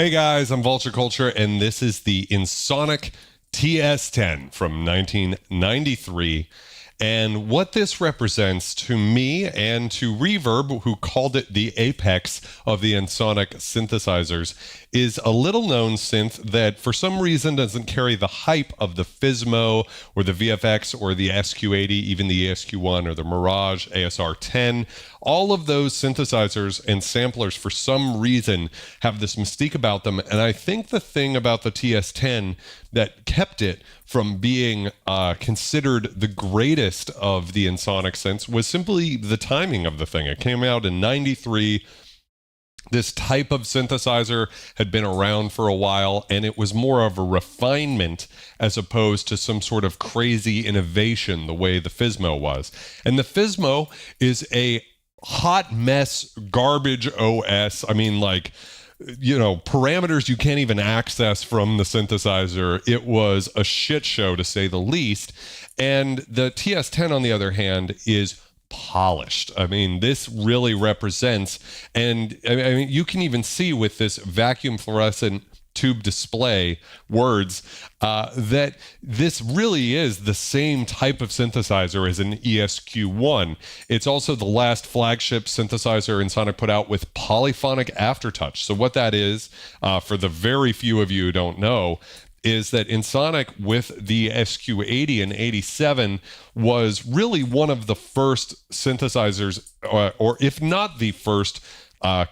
Hey guys, I'm Vulture Culture, and this is the Ensoniq TS-10 from 1993. And what this represents to me and to Reverb, who called it the apex of the Ensoniq synthesizers, is a little known synth that for some reason doesn't carry the hype of the Fizmo or the VFX or the SQ-80, even the ESQ-1 or the Mirage ASR-10. All of those synthesizers and samplers for some reason have this mystique about them. And I think the thing about the TS-10 that kept it from being considered the greatest of the Ensoniq synths was simply the timing of the thing. It came out in 93. This type of synthesizer had been around for a while, and it was more of a refinement as opposed to some sort of crazy innovation the way the Fizmo was. And the Fizmo is a hot mess, garbage OS. I mean, like, you know, parameters you can't even access from the synthesizer. It was a shit show, to say the least. And the TS-10, on the other hand, is polished. I mean, this really represents, and I mean, you can even see with this vacuum fluorescent tube display words that this really is the same type of synthesizer as an ESQ-1. It's also the last flagship synthesizer Ensoniq put out with polyphonic aftertouch. So what that is, for the very few of you who don't know, is that Ensoniq with the SQ-80 and 87 was really one of the first synthesizers, or if not the first,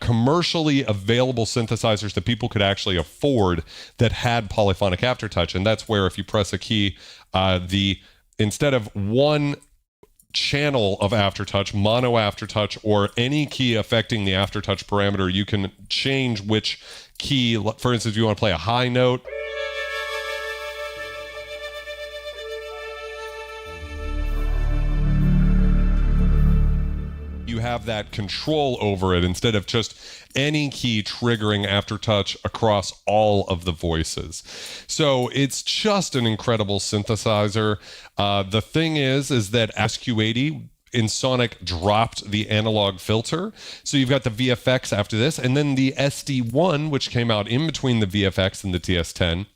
commercially available synthesizers that people could actually afford that had polyphonic aftertouch. And that's where if you press a key, instead of one channel of aftertouch, mono aftertouch, or any key affecting the aftertouch parameter, you can change which key. For instance, if you want to play a high note, you have that control over it instead of just any key triggering aftertouch across all of the voices. So it's just an incredible synthesizer. The thing is that SQ-80, Ensoniq dropped the analog filter. So you've got the VFX after this, and then the SD1, which came out in between the VFX and the TS-10.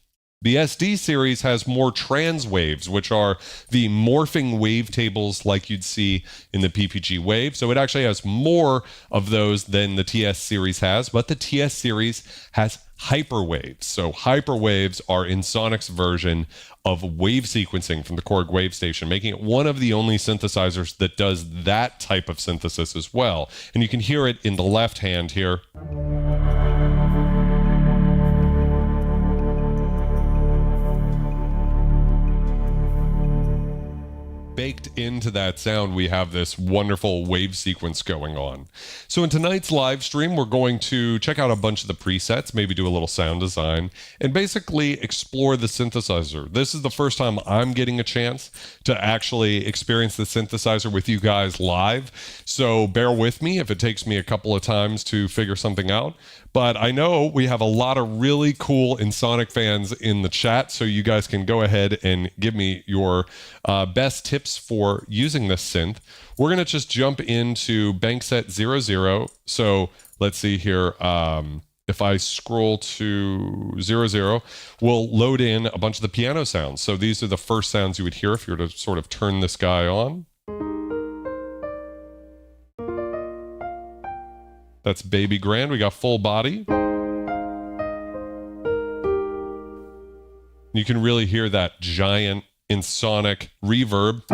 The SD series has more trans waves, which are the morphing wavetables like you'd see in the PPG wave. So it actually has more of those than the TS series has, but the TS series has Hyperwaves. So Hyperwaves are Ensoniq's version of wavesequencing from the Korg Wavestation, making it one of the only synthesizers that does that type of synthesis as well. And you can hear it in the left hand here. Baked into that sound, we have this wonderful wave sequence going on. So in tonight's live stream, we're going to check out a bunch of the presets, maybe do a little sound design, and basically explore the synthesizer. This is the first time I'm getting a chance to actually experience the synthesizer with you guys live. So bear with me if it takes me a couple of times to figure something out. But I know we have a lot of really cool Ensoniq fans in the chat, so you guys can go ahead and give me your best tips for using this synth. We're going to just jump into bank set 00. So let's see here. If I scroll to 00, we'll load in a bunch of the piano sounds. So these are the first sounds you would hear if you were to sort of turn this guy on. That's Baby Grand. We got full body. You can really hear that giant Ensoniq reverb.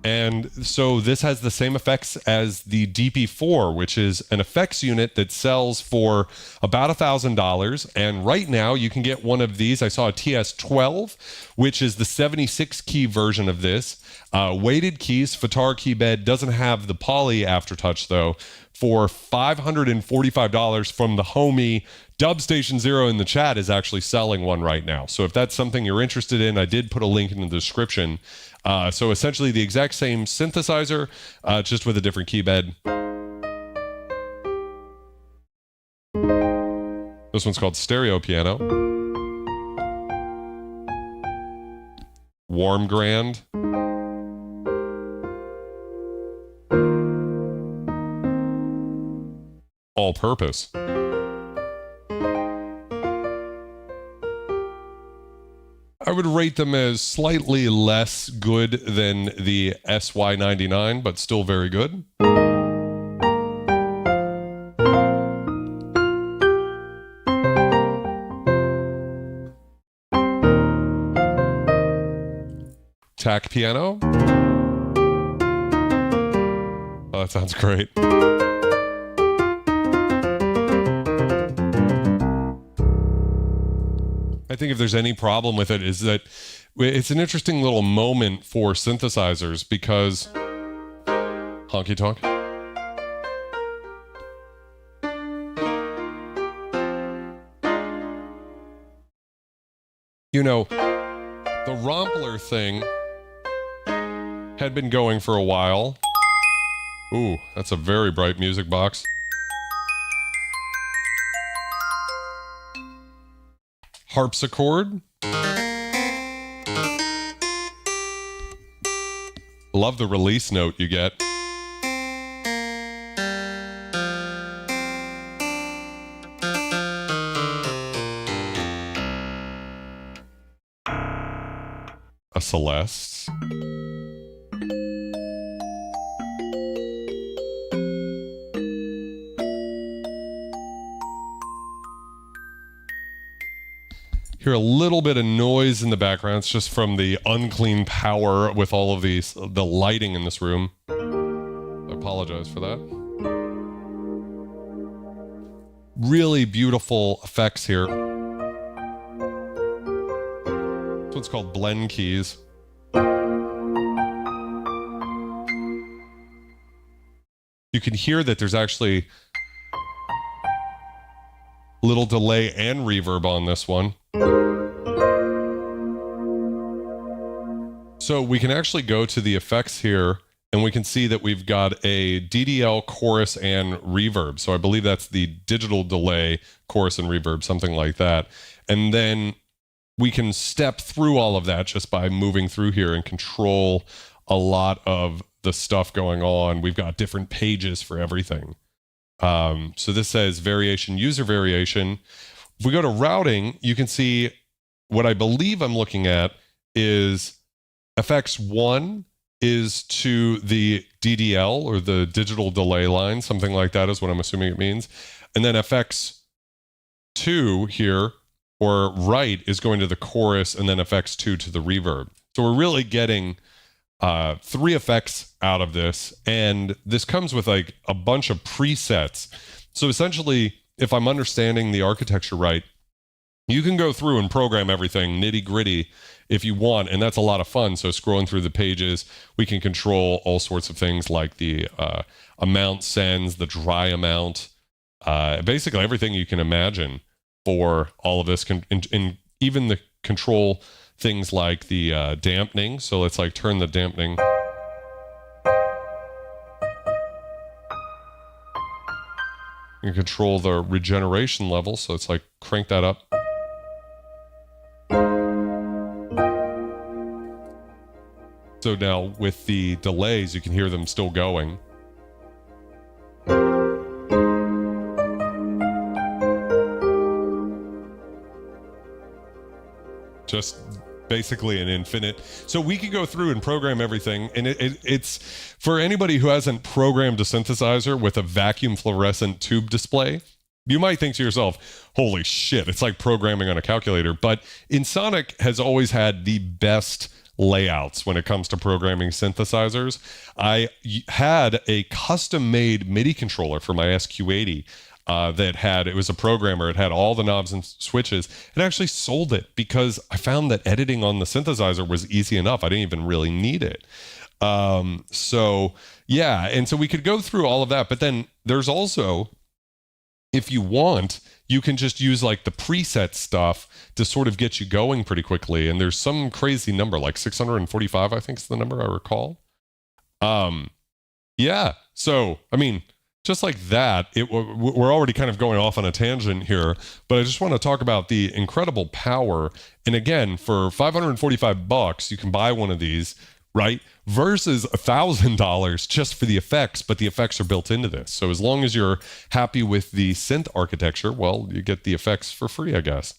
And so this has the same effects as the DP4, which is an effects unit that sells for about $1,000. And right now you can get one of these. I saw a TS-12, which is the 76 key version of this. Weighted keys, fatar keybed, doesn't have the poly aftertouch though, for $545 from the homie Dubstation Zero in the chat is actually selling one right now. So if that's something you're interested in, I did put a link in the description. So essentially the exact same synthesizer, just with a different keybed. This one's called Stereo Piano. Warm Grand. all purpose. I would rate them as slightly less good than the SY99, but still very good. Tack piano. Oh, that sounds great. I think if there's any problem with it is that it's an interesting little moment for synthesizers because honky tonk. You know, the Rompler thing had been going for a while. Ooh, that's a very bright music box. Harpsichord. Love the release note you get. A Celeste. Hear a little bit of noise in the background. It's just from the unclean power with all of the lighting in this room. I apologize for that. Really beautiful effects here. That's what's called blend keys. You can hear that there's actually a little delay and reverb on this one. So we can actually go to the effects here and we can see that we've got a DDL, chorus, and reverb. So I believe that's the digital delay, chorus, and reverb, something like that. And then we can step through all of that just by moving through here and control a lot of the stuff going on. We've got different pages for everything. So this says variation, user variation. If we go to routing, you can see what I believe I'm looking at is FX1 is to the DDL or the digital delay line, something like that is what I'm assuming it means. And then FX2 here, or right, is going to the chorus, and then FX2 to the reverb. So we're really getting 3 effects out of this, and this comes with like a bunch of presets. So essentially, if I'm understanding the architecture right, you can go through and program everything nitty gritty if you want, and that's a lot of fun. So scrolling through the pages, we can control all sorts of things like the amount sends, the dry amount, basically everything you can imagine for all of this, and even the control things like the dampening. So let's like turn the dampening. You can control the regeneration level. So it's like crank that up. So now with the delays, you can hear them still going. Just basically an infinite. So we could go through and program everything. And it's for anybody who hasn't programmed a synthesizer with a vacuum fluorescent tube display, you might think to yourself, holy shit, it's like programming on a calculator. But Ensoniq has always had the best layouts when it comes to programming synthesizers. I had a custom-made MIDI controller for my SQ-80 it was a programmer. It had all the knobs and switches, and I actually sold it because I found that editing on the synthesizer was easy enough. I didn't even really need it. So yeah, and so we could go through all of that, but then there's also, if you want, you can just use like the preset stuff to sort of get you going pretty quickly. And there's some crazy number, like 645, I think is the number I recall. Yeah. So, I mean, just like that, we're already kind of going off on a tangent here, but I just want to talk about the incredible power. And again, for $545, you can buy one of these, right? Versus $1,000 just for the effects, but the effects are built into this. So as long as you're happy with the synth architecture, well, you get the effects for free, I guess.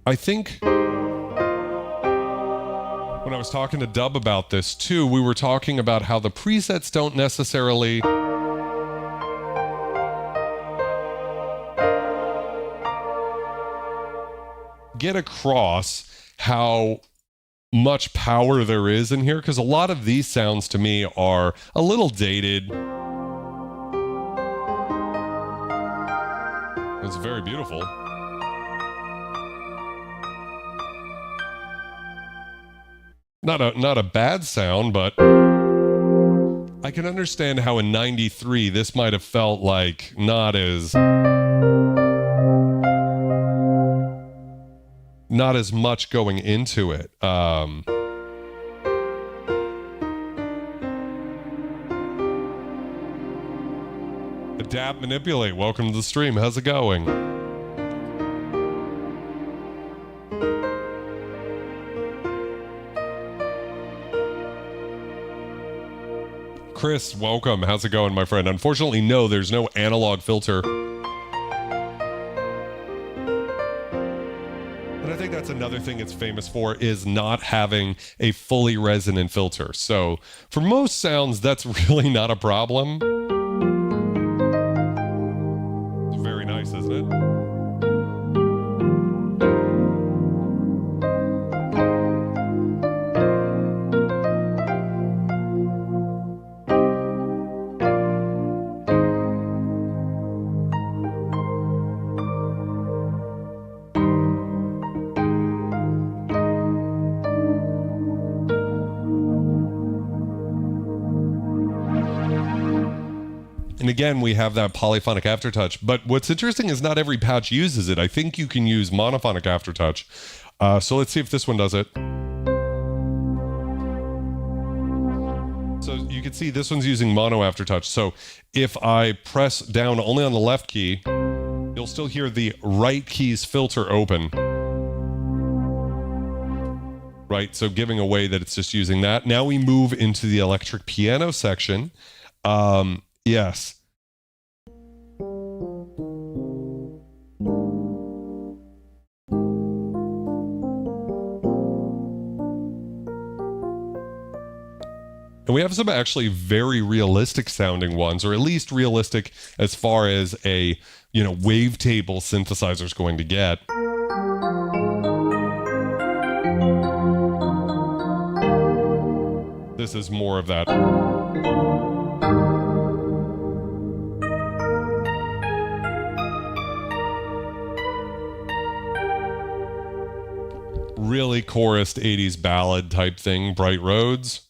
I think when I was talking to Dub about this too, we were talking about how the presets don't necessarily get across how much power there is in here, because a lot of these sounds to me are a little dated. It's very beautiful. Not a bad sound, but I can understand how in '93 this might have felt like not as much going into it. Adapt, manipulate. Welcome to the stream. How's it going? Chris, welcome. How's it going, my friend? Unfortunately, no, there's no analog filter. And I think that's another thing it's famous for, is not having a fully resonant filter. So for most sounds, that's really not a problem. It's very nice, isn't it? And again, we have that polyphonic aftertouch. But what's interesting is not every patch uses it. I think you can use monophonic aftertouch. So let's see if this one does it. So you can see this one's using mono aftertouch. So if I press down only on the left key, you'll still hear the right key's filter open. Right, so giving away that it's just using that. Now we move into the electric piano section. Yes. And we have some actually very realistic sounding ones, or at least realistic as far as a, wavetable synthesizer is going to get. This is more of that. Really chorused 80s ballad type thing, Bright Roads.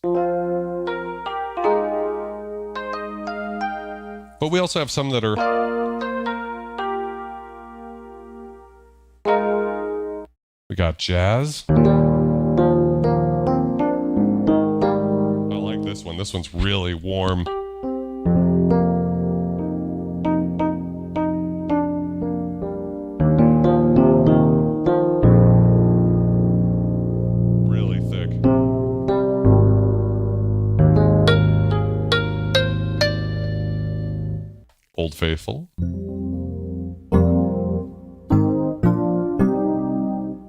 But we also have some that are... We got jazz. I like this one. This one's really warm. Old Faithful.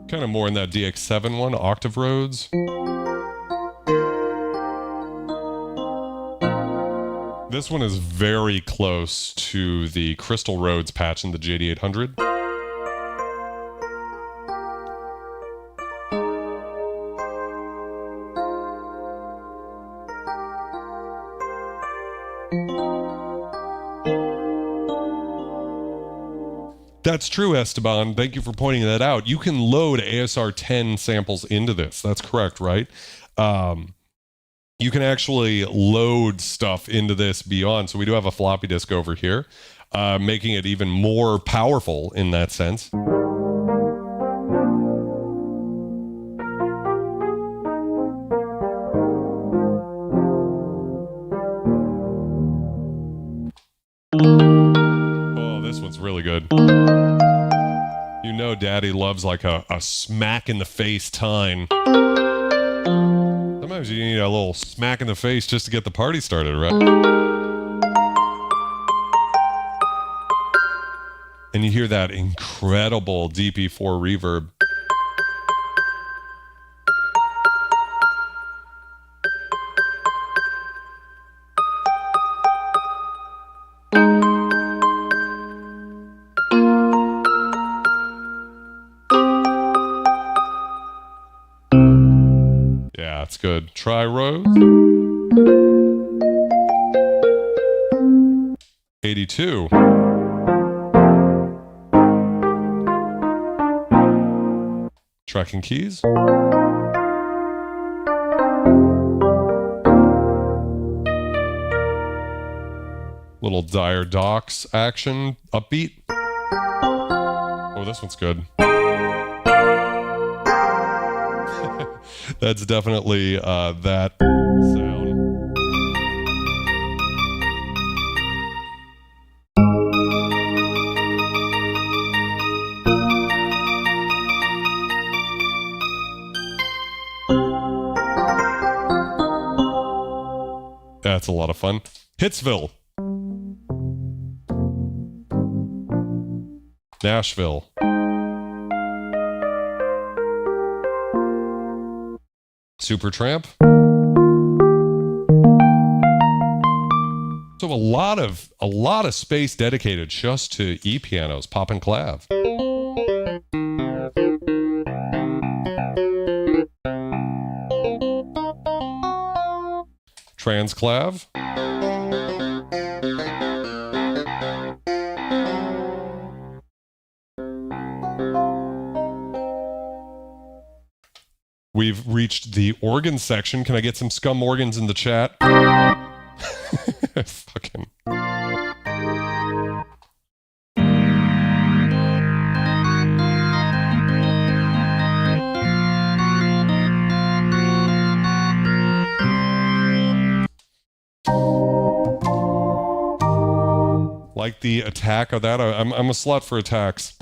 Kind of more in that DX7 one, Octave Roads. This one is very close to the Crystal Roads patch in the JD800. That's true, Esteban. Thank you for pointing that out. You can load ASR10 samples into this. That's correct, right? You can actually load stuff into this beyond. So we do have a floppy disk over here, making it even more powerful in that sense. Sounds really good. You know Daddy loves like a smack in the face tine. Sometimes you need a little smack in the face just to get the party started, right? And you hear that incredible DP4 reverb. Yeah, it's good. Try Rose. 82. Tracking keys. Little Dire Docks action, upbeat. Oh, this one's good. That's definitely that sound. That's a lot of fun. Hitsville. Nashville. Supertramp. So a lot of space dedicated just to E pianos, pop and clav. Transclav. We've reached the organ section. Can I get some scum organs in the chat? Fucking. Like the attack of that. I'm a slut for attacks.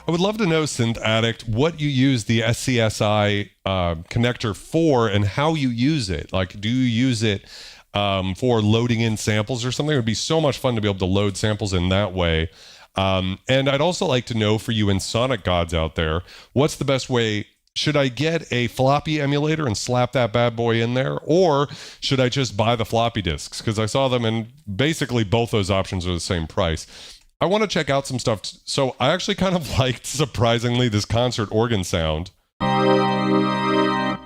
I would love to know, Synth Addict, what you use the SCSI connector for and how you use it. Like, do you use it for loading in samples or something? It would be so much fun to be able to load samples in that way. And I'd also like to know for you Ensoniq gods out there, what's the best way? Should I get a floppy emulator and slap that bad boy in there? Or should I just buy the floppy disks? Because I saw them and basically both those options are the same price. I want to check out some stuff. So I actually kind of liked, surprisingly, this concert organ sound. I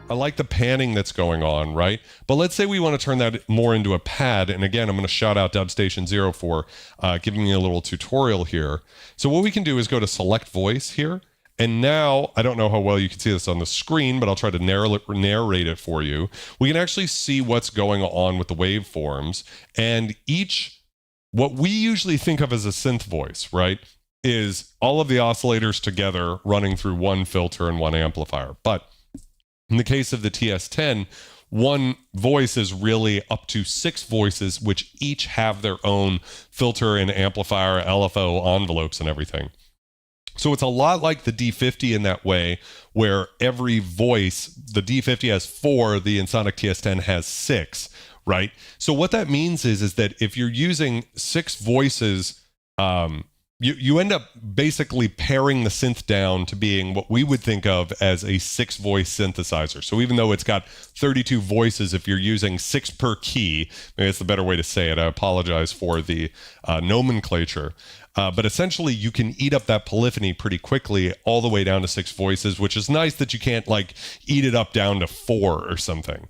like the panning that's going on, right? But let's say we want to turn that more into a pad. And again, I'm going to shout out Dubstation 0 for giving me a little tutorial here. So what we can do is go to select voice here. And now, I don't know how well you can see this on the screen, but I'll try to narrate it for you. We can actually see what's going on with the waveforms. And what we usually think of as a synth voice, right, is all of the oscillators together running through one filter and one amplifier. But in the case of the TS-10, one voice is really up to 6 voices, which each have their own filter and amplifier, LFO envelopes and everything. So it's a lot like the D50 in that way, where every voice, the D50 has 4, the Ensoniq TS-10 has 6. Right. So what that means is that if you're using 6 voices, you end up basically paring the synth down to being what we would think of as a 6-voice synthesizer. So even though it's got 32 voices, if you're using 6 per key, maybe that's the better way to say it. I apologize for the nomenclature. But essentially, you can eat up that polyphony pretty quickly all the way down to 6 voices, which is nice that you can't like eat it up down to 4 or something.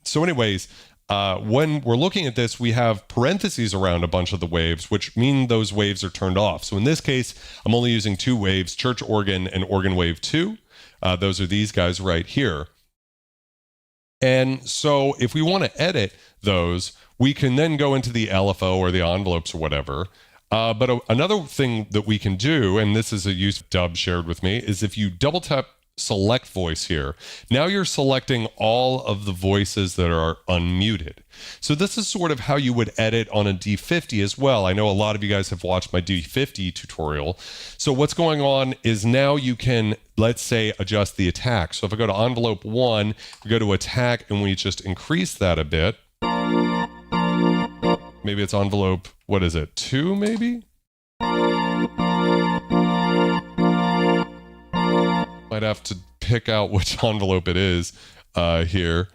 So anyways, when we're looking at this, we have parentheses around a bunch of the waves, which mean those waves are turned off. So in this case, I'm only using 2 waves, church organ and organ wave 2. Those are these guys right here. And so if we want to edit those, we can then go into the LFO or the envelopes or whatever. But another thing that we can do, and this is a use Dub shared with me, is if you double tap select voice here, now you're selecting all of the voices that are unmuted. So this is sort of how you would edit on a D50 as well. I know a lot of you guys have watched my D50 tutorial. So what's going on is now you can, let's say, adjust the attack. So if I go to envelope 1, we go to attack and we just increase that a bit. Maybe it's envelope, what is it, 2 maybe? Might have to pick out which envelope it is here.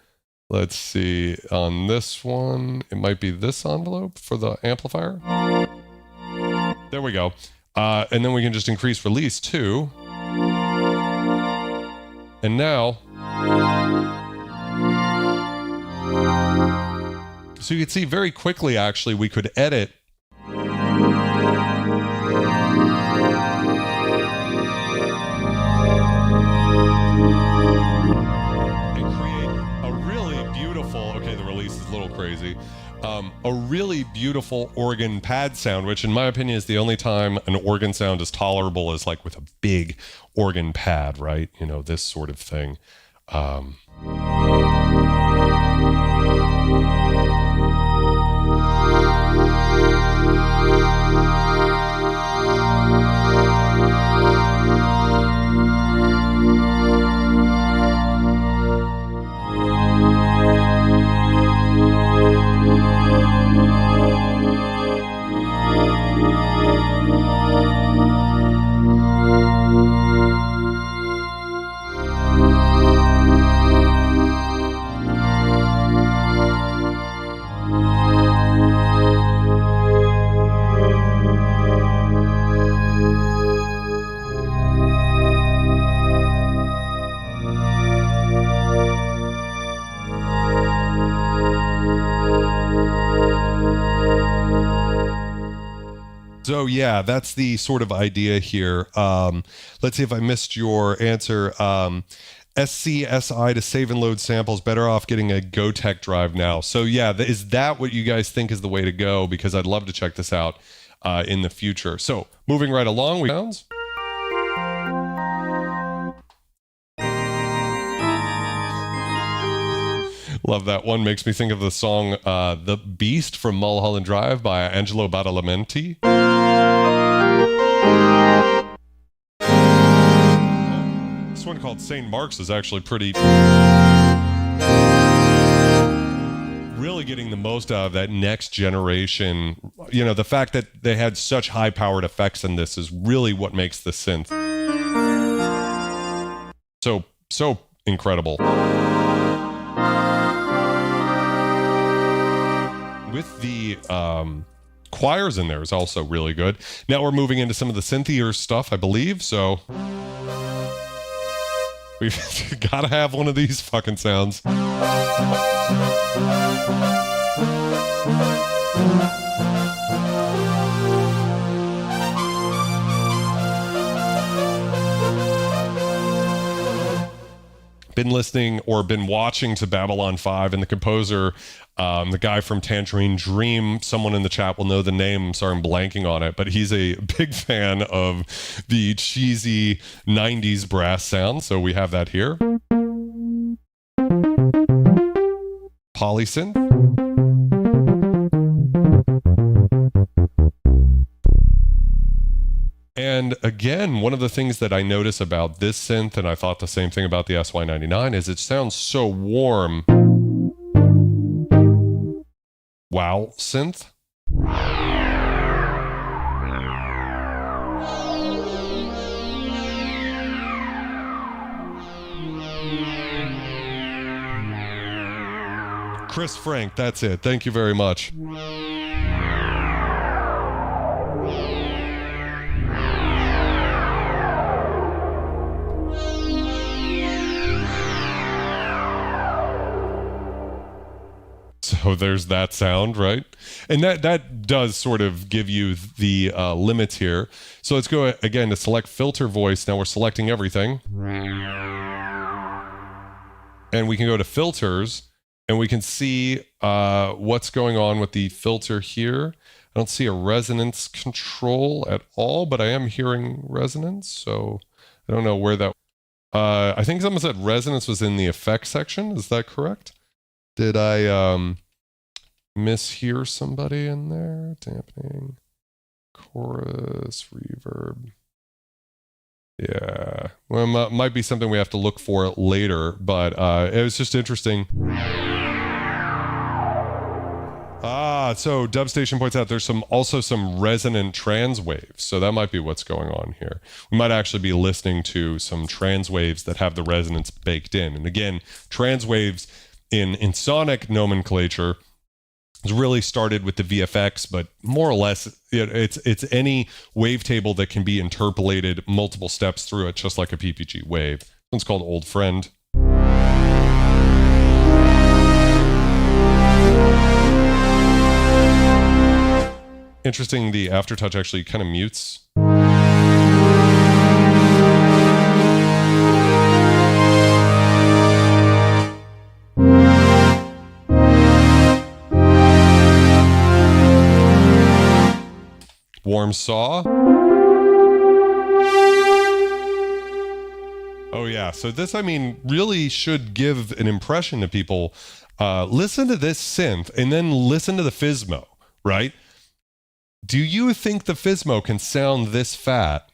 Let's see, on this one, it might be this envelope for the amplifier. There we go. And then we can just increase release 2. And now, so you can see very quickly, actually, we could edit crazy. A really beautiful organ pad sound, which in my opinion is the only time an organ sound is tolerable, is like with a big organ pad, right? You know, this sort of thing. So yeah, that's the sort of idea here. Let's see if I missed your answer. SCSI to save and load samples, better off getting a GoTech drive now. So yeah, is that what you guys think is the way to go? Because I'd love to check this out in the future. So moving right along, we sounds. Love that one. Makes me think of the song The Beast from Mulholland Drive by Angelo Badalamenti. This one called St. Mark's is actually pretty... really getting the most out of that next generation. You know, the fact that they had such high-powered effects in this is really what makes the synth so incredible. With the choirs in there is also really good. Now we're moving into some of the synthier stuff, I believe. So we've got to have one of these fucking sounds. Been listening or been watching to Babylon 5, and the composer, the guy from Tangerine Dream, someone in the chat will know the name. I'm sorry, I'm blanking on it, but he's a big fan of the cheesy 90s brass sound. So we have that here. Polysynth. And again, one of the things that I notice about this synth, and I thought the same thing about the SY99, is it sounds so warm. Wow, synth. Chris Frank, that's it. Thank you very much. So there's that sound, right? And that does sort of give you the limits here. So let's go again to select filter voice. Now we're selecting everything. And we can go to filters and we can see what's going on with the filter here. I don't see a resonance control at all, but I am hearing resonance. So I don't know where that... I think someone said resonance was in the effects section. Is that correct? Did I mishear somebody in there? Dampening, chorus, reverb. Yeah, well, might be something we have to look for later, but it was just interesting. So Dubstation points out there's also some resonant trans waves. So that might be what's going on here. We might actually be listening to some trans waves that have the resonance baked in. And again, trans waves in Ensoniq nomenclature is really started with the VFX, but more or less it's any wavetable that can be interpolated multiple steps through it, just like a PPG wave. This one's called Old Friend. Interesting, the aftertouch actually kind of mutes. Warm saw. Oh yeah, so this, I mean, really should give an impression to people. Listen to this synth and then listen to the Fizmo, right? Do you think the Fizmo can sound this fat?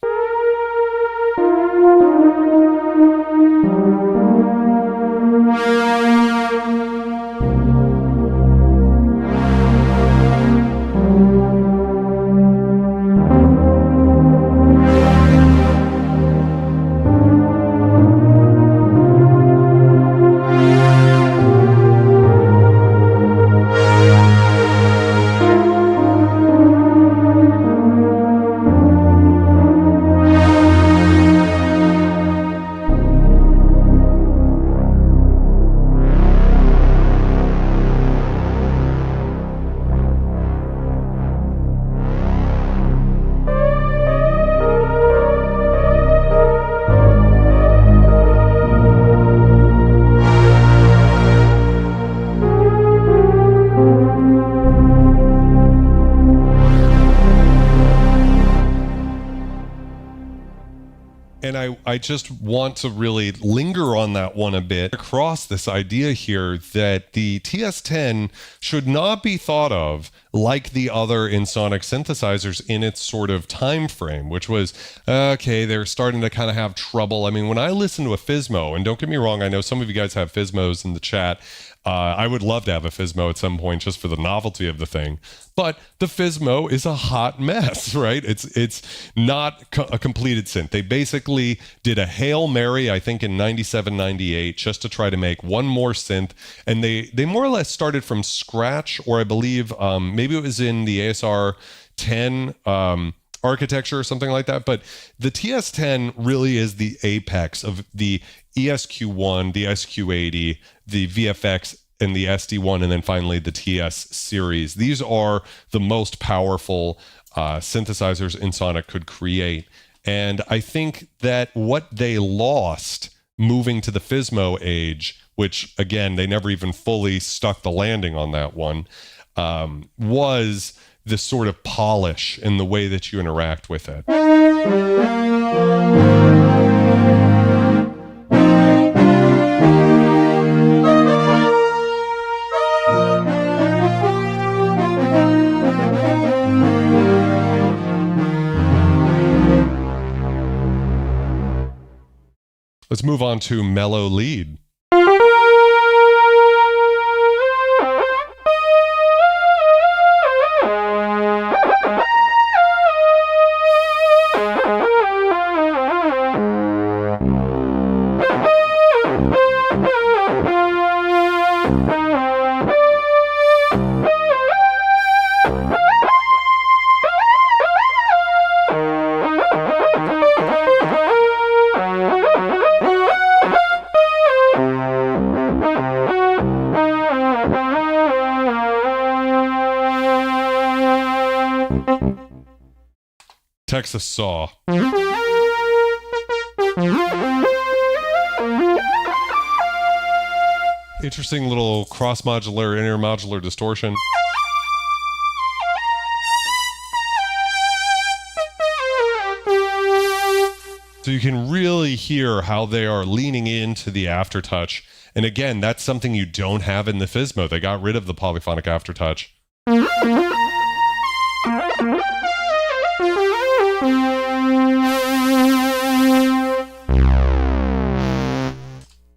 And I just want to really linger on that one a bit across this idea here that the TS-10 should not be thought of like the other Ensoniq synthesizers in its sort of time frame, which was, okay, they're starting to kind of have trouble. I mean, when I listen to a Fizmo, and don't get me wrong, I know some of you guys have Fizmos in the chat. I would love to have a Fizmo at some point just for the novelty of the thing. But the Fizmo is a hot mess, right? It's not a completed synth. They basically did a Hail Mary, I think in 97, 98, just to try to make one more synth. And they more or less started from scratch, or I believe maybe it was in the ASR 10 architecture or something like that. But the TS-10 really is the apex of the ESQ-1, the SQ-80, the VFX, and the SD-1, and then finally the TS series. These are the most powerful synthesizers Ensoniq could create. And I think that what they lost moving to the Fizmo age, which again, they never even fully stuck the landing on that one, was this sort of polish in the way that you interact with it. Let's move on to mellow lead. Texas saw. Interesting little cross-modular, intermodular distortion. So you can really hear how they are leaning into the aftertouch. And again, that's something you don't have in the Fizmo. They got rid of the polyphonic aftertouch.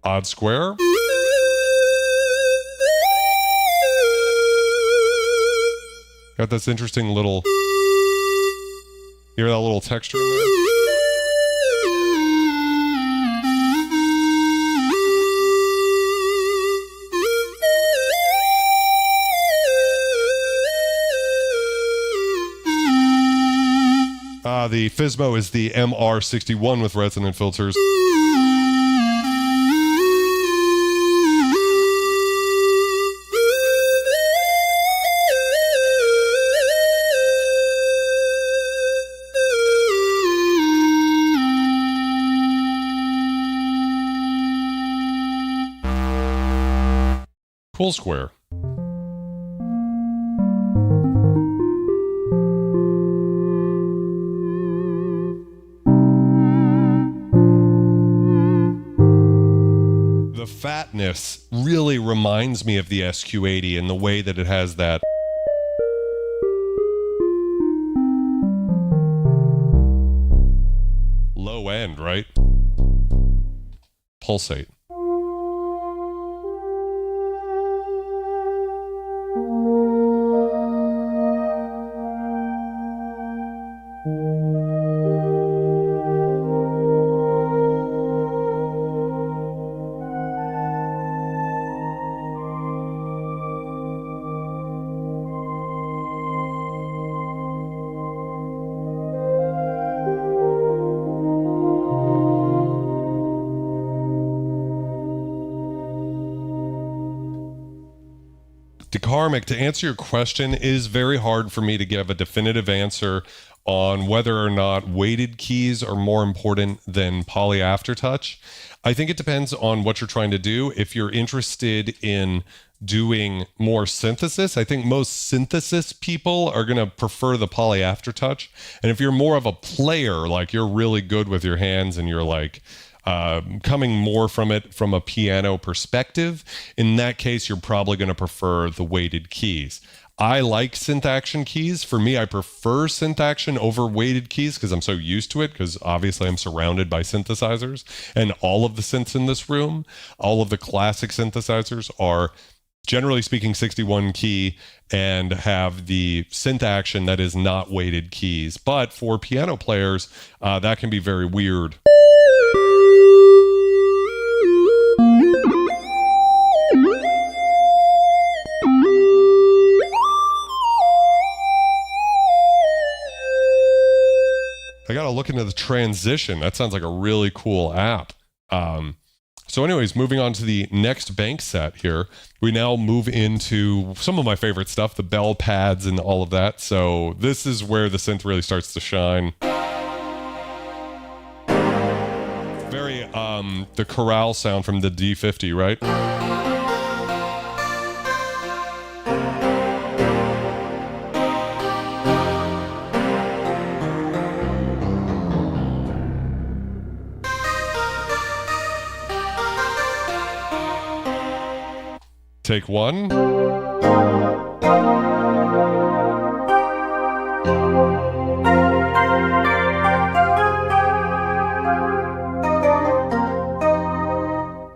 Odd square. Got this interesting little... You hear that little texture in there? The Fizmo is the MR61 with resonant filters. Cool square. The fatness really reminds me of the SQ-80 in the way that it has that low end, right? Pulsate. Karmic, to answer your question, it is very hard for me to give a definitive answer on whether or not weighted keys are more important than poly aftertouch. I think it depends on what you're trying to do. If you're interested in doing more synthesis, I think most synthesis people are going to prefer the poly aftertouch. And if you're more of a player, like you're really good with your hands and you're like coming more from it from a piano perspective, in that case, you're probably going to prefer the weighted keys. I like synth action keys. For me, I prefer synth action over weighted keys because I'm so used to it, because obviously I'm surrounded by synthesizers, and all of the synths in this room, all of the classic synthesizers are generally speaking 61 key and have the synth action that is not weighted keys. But for piano players, that can be very weird. I gotta look into the transition. That sounds like a really cool app. So anyways, moving on to the next bank set here, we now move into some of my favorite stuff, the bell pads and all of that. So this is where the synth really starts to shine. Very, the chorale sound from the D50, right? Take one.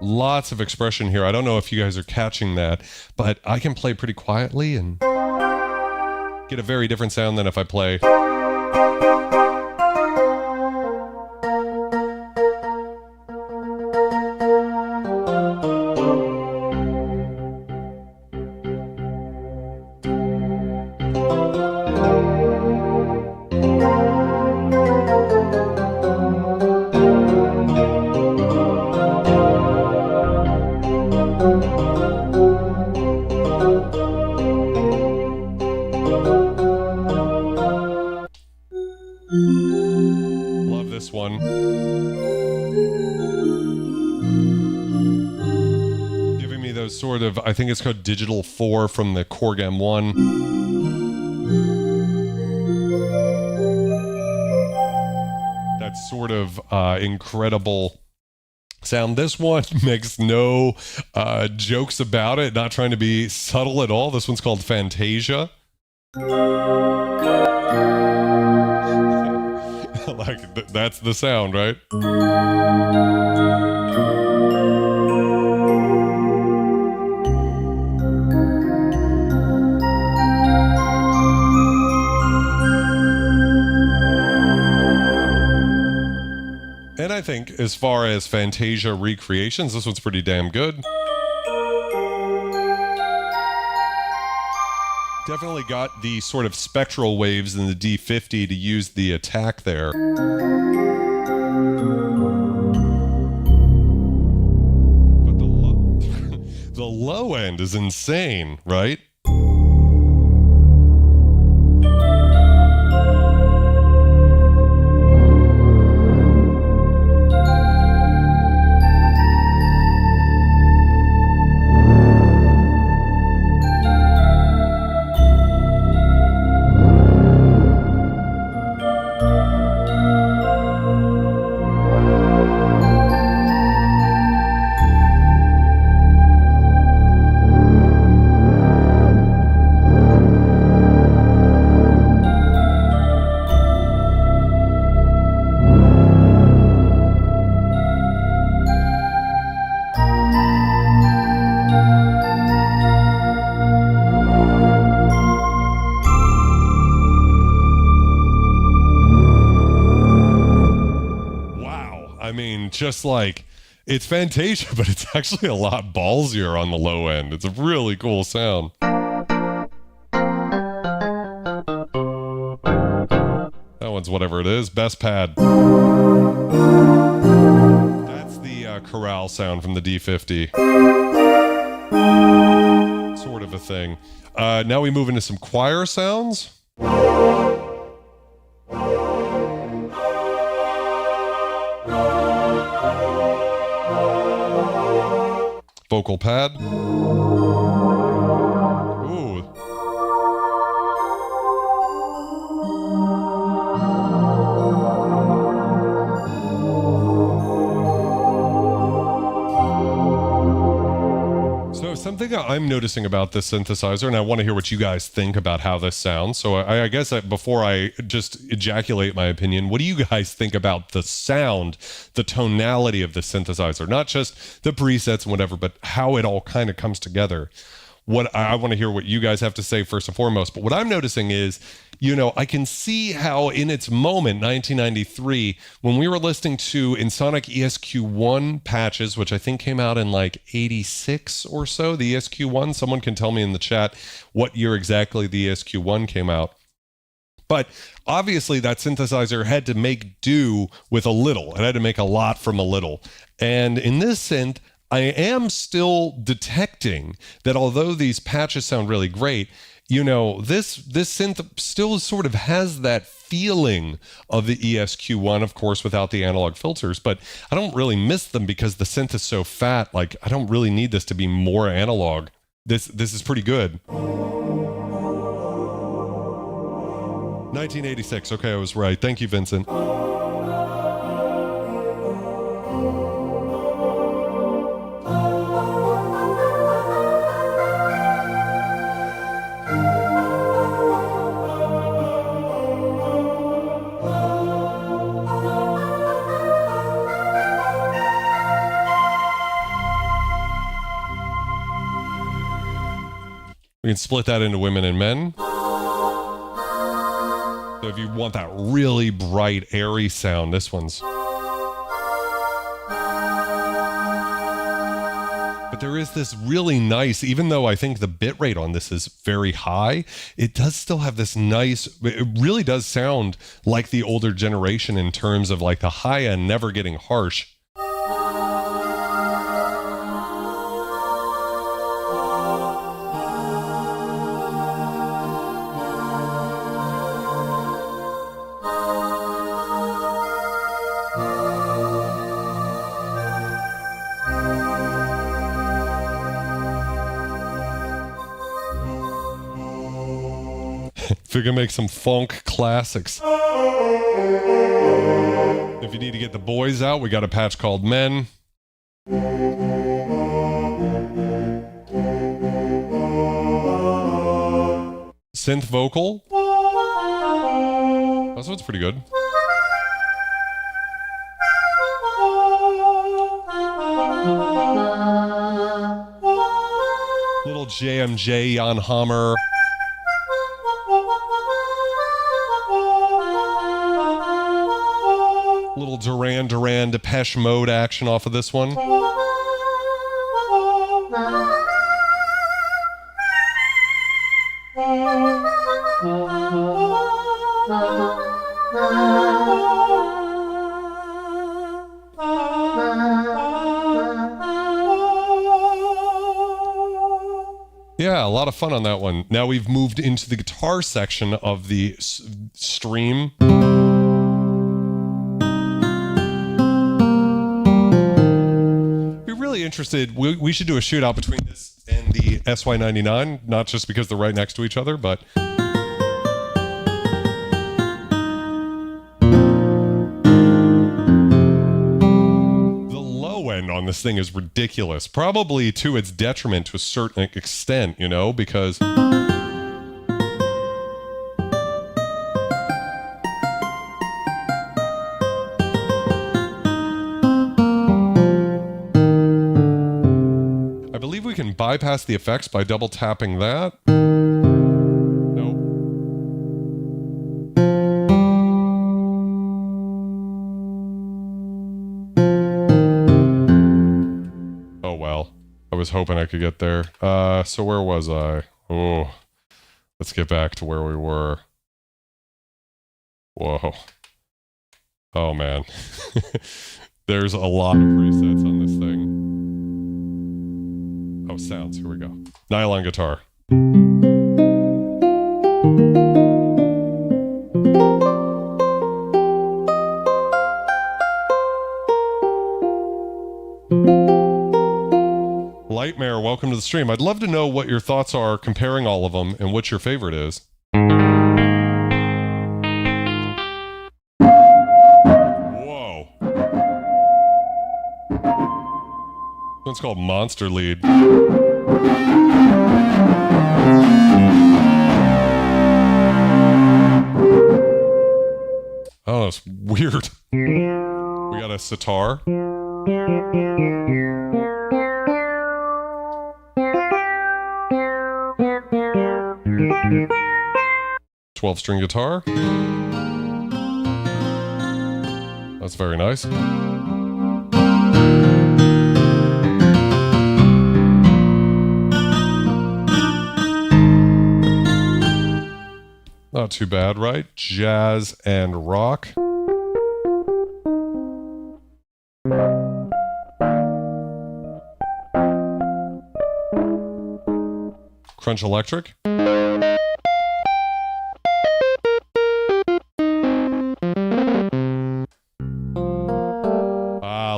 Lots of expression here. I don't know if you guys are catching that, but I can play pretty quietly and get a very different sound than if I play. sort of, I think it's called Digital 4 from the Korg M1. That sort of incredible sound. This one makes no jokes about it, not trying to be subtle at all. This one's called Fantasia. Like, that's the sound, right? And I think as far as Fantasia recreations, this one's pretty damn good. Definitely got the sort of spectral waves in the D50 to use the attack there. But the low end is insane, right? I mean, just like, it's Fantasia, but it's actually a lot ballsier on the low end. It's a really cool sound. That one's whatever it is. Best pad. That's the chorale sound from the D50. Sort of a thing. Now we move into some choir sounds. Vocal pad. Ooh. So something I'm noticing about this synthesizer, and I want to hear what you guys think about how this sounds. So I guess before I just ejaculate my opinion, what do you guys think about the sound, the tonality of the synthesizer? Not just the presets and whatever, but how it all kind of comes together. What I want to hear what you guys have to say first and foremost. But what I'm noticing is, you know, I can see how in its moment, 1993, when we were listening to Ensoniq ESQ-1 patches, which I think came out in like 86 or so, the ESQ-1, someone can tell me in the chat what year exactly the ESQ-1 came out. But obviously that synthesizer had to make do with a little. It had to make a lot from a little. And in this synth, I am still detecting that although these patches sound really great, you know, this synth still sort of has that feeling of the ESQ-1, of course, without the analog filters, but I don't really miss them because the synth is so fat. Like, I don't really need this to be more analog. This is pretty good. 1986. Okay, I was right. Thank you, Vincent. We can split that into women and men. So if you want that really bright, airy sound, this one's. But there is this really nice, even though I think the bit rate on this is very high, it does still have this nice, it really does sound like the older generation in terms of like the high end never getting harsh. If you're gonna make some funk classics. If you need to get the boys out, we got a patch called Men. Synth vocal. Oh, so it's pretty good. Little JMJ on Hummer. Little Duran Duran Depeche Mode action off of this one. Yeah, a lot of fun on that one. Now we've moved into the guitar section of the stream. Be really interested. We should do a shootout between this and the SY99, not just because they're right next to each other, but on this thing is ridiculous, probably to its detriment to a certain extent, you know, because I believe we can bypass the effects by double tapping that. I was hoping I could get there. So where was I? Oh, let's get back to where we were. Whoa. Oh, man. There's a lot of presets on this thing. Oh, sounds. Here we go. Nylon guitar. Lightmare, welcome to the stream. I'd love to know what your thoughts are comparing all of them and what your favorite is. Whoa. This one's called Monster Lead. Oh, it's weird. We got a sitar. 12-string guitar. That's very nice. Not too bad, right? Jazz and rock. Crunch electric.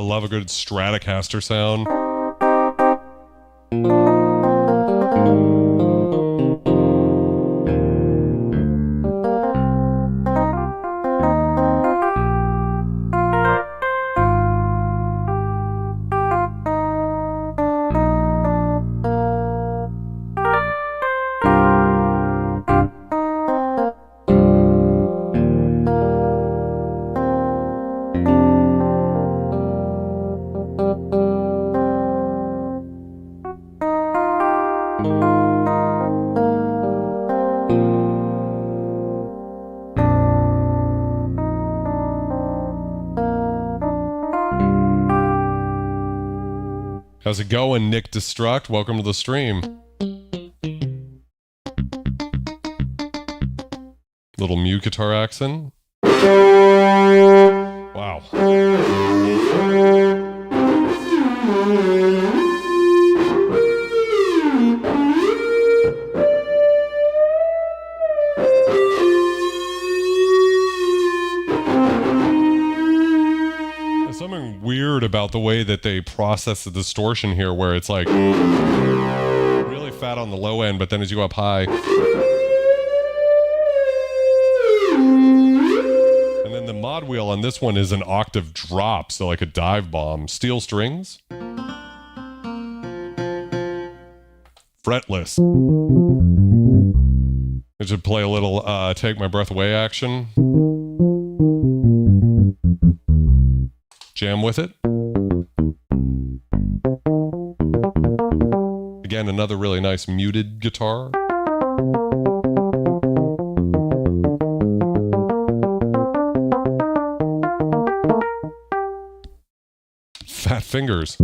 Love a good Stratocaster sound. How's it going, Nick Destruct? Welcome to the stream. Little mute guitar accent. Wow. Something weird about the way that they process the distortion here, where it's like really fat on the low end, but then as you go up high, mod wheel on this one is an octave drop, so like a dive bomb. Steel strings. Fretless. I should play a little Take My Breath Away action. Jam with it. Again, another really nice muted guitar. Fat fingers.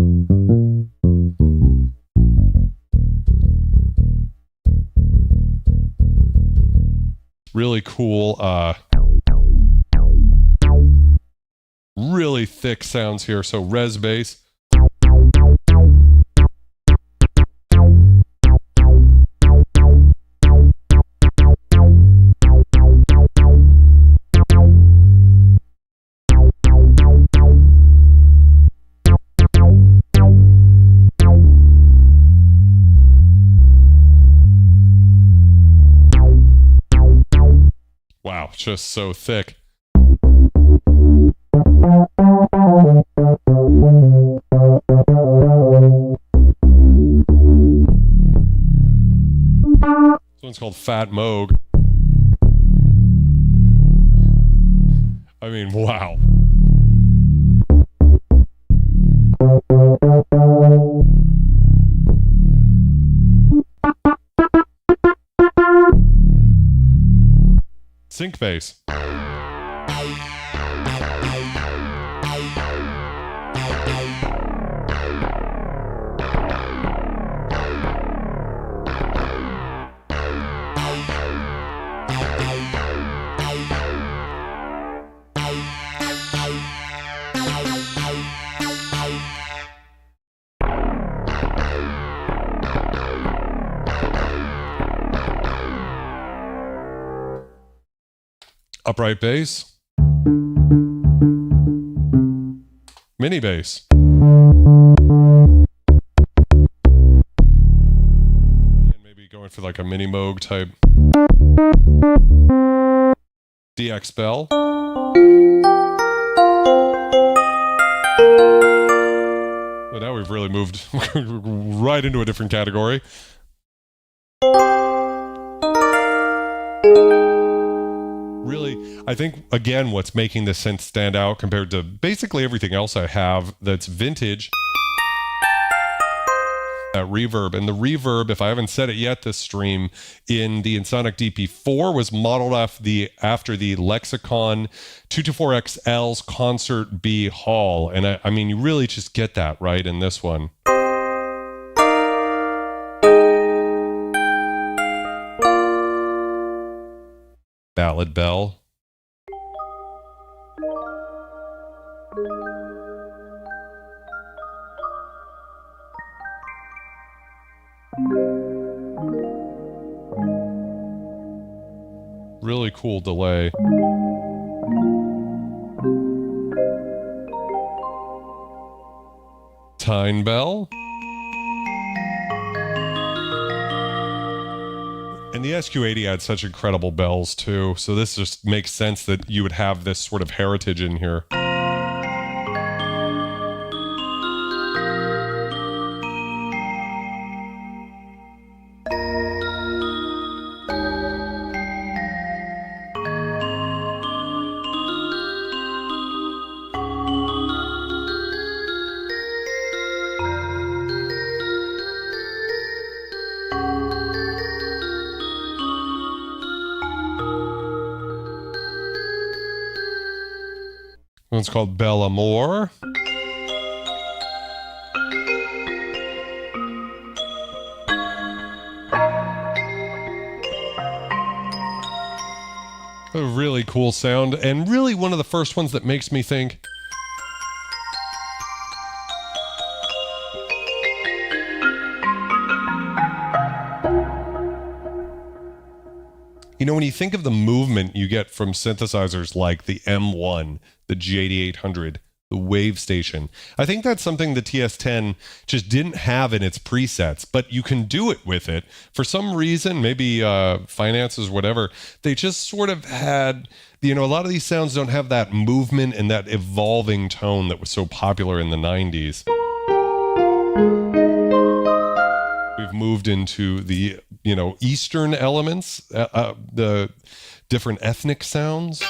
Really cool, really thick sounds here. So res bass. Wow, just so thick. This one's called Fat Moog. I mean, wow. Sync bass. Upright bass. Mini bass. And maybe going for like a mini Moog type. DX bell. But now we've really moved right into a different category. Really, I think, again, what's making this synth stand out compared to basically everything else I have that's vintage, that reverb. And the reverb, if I haven't said it yet this stream, in the Ensoniq DP4 was modeled after the Lexicon 224XL's Concert B Hall. And I mean, you really just get that right in this one. Ballad bell. Really cool delay. Tine bell. And the SQ-80 had such incredible bells too, so this just makes sense that you would have this sort of heritage in here. One's called Belle Amour. A really cool sound, and really one of the first ones that makes me think, you know, when you think of the movement you get from synthesizers like the M1, the G8800, the Wavestation. I think that's something the TS-10 just didn't have in its presets, but you can do it with it. For some reason, maybe finances, whatever, they just sort of had, you know, a lot of these sounds don't have that movement and that evolving tone that was so popular in the 90s. We've moved into the, you know, Eastern elements, the different ethnic sounds.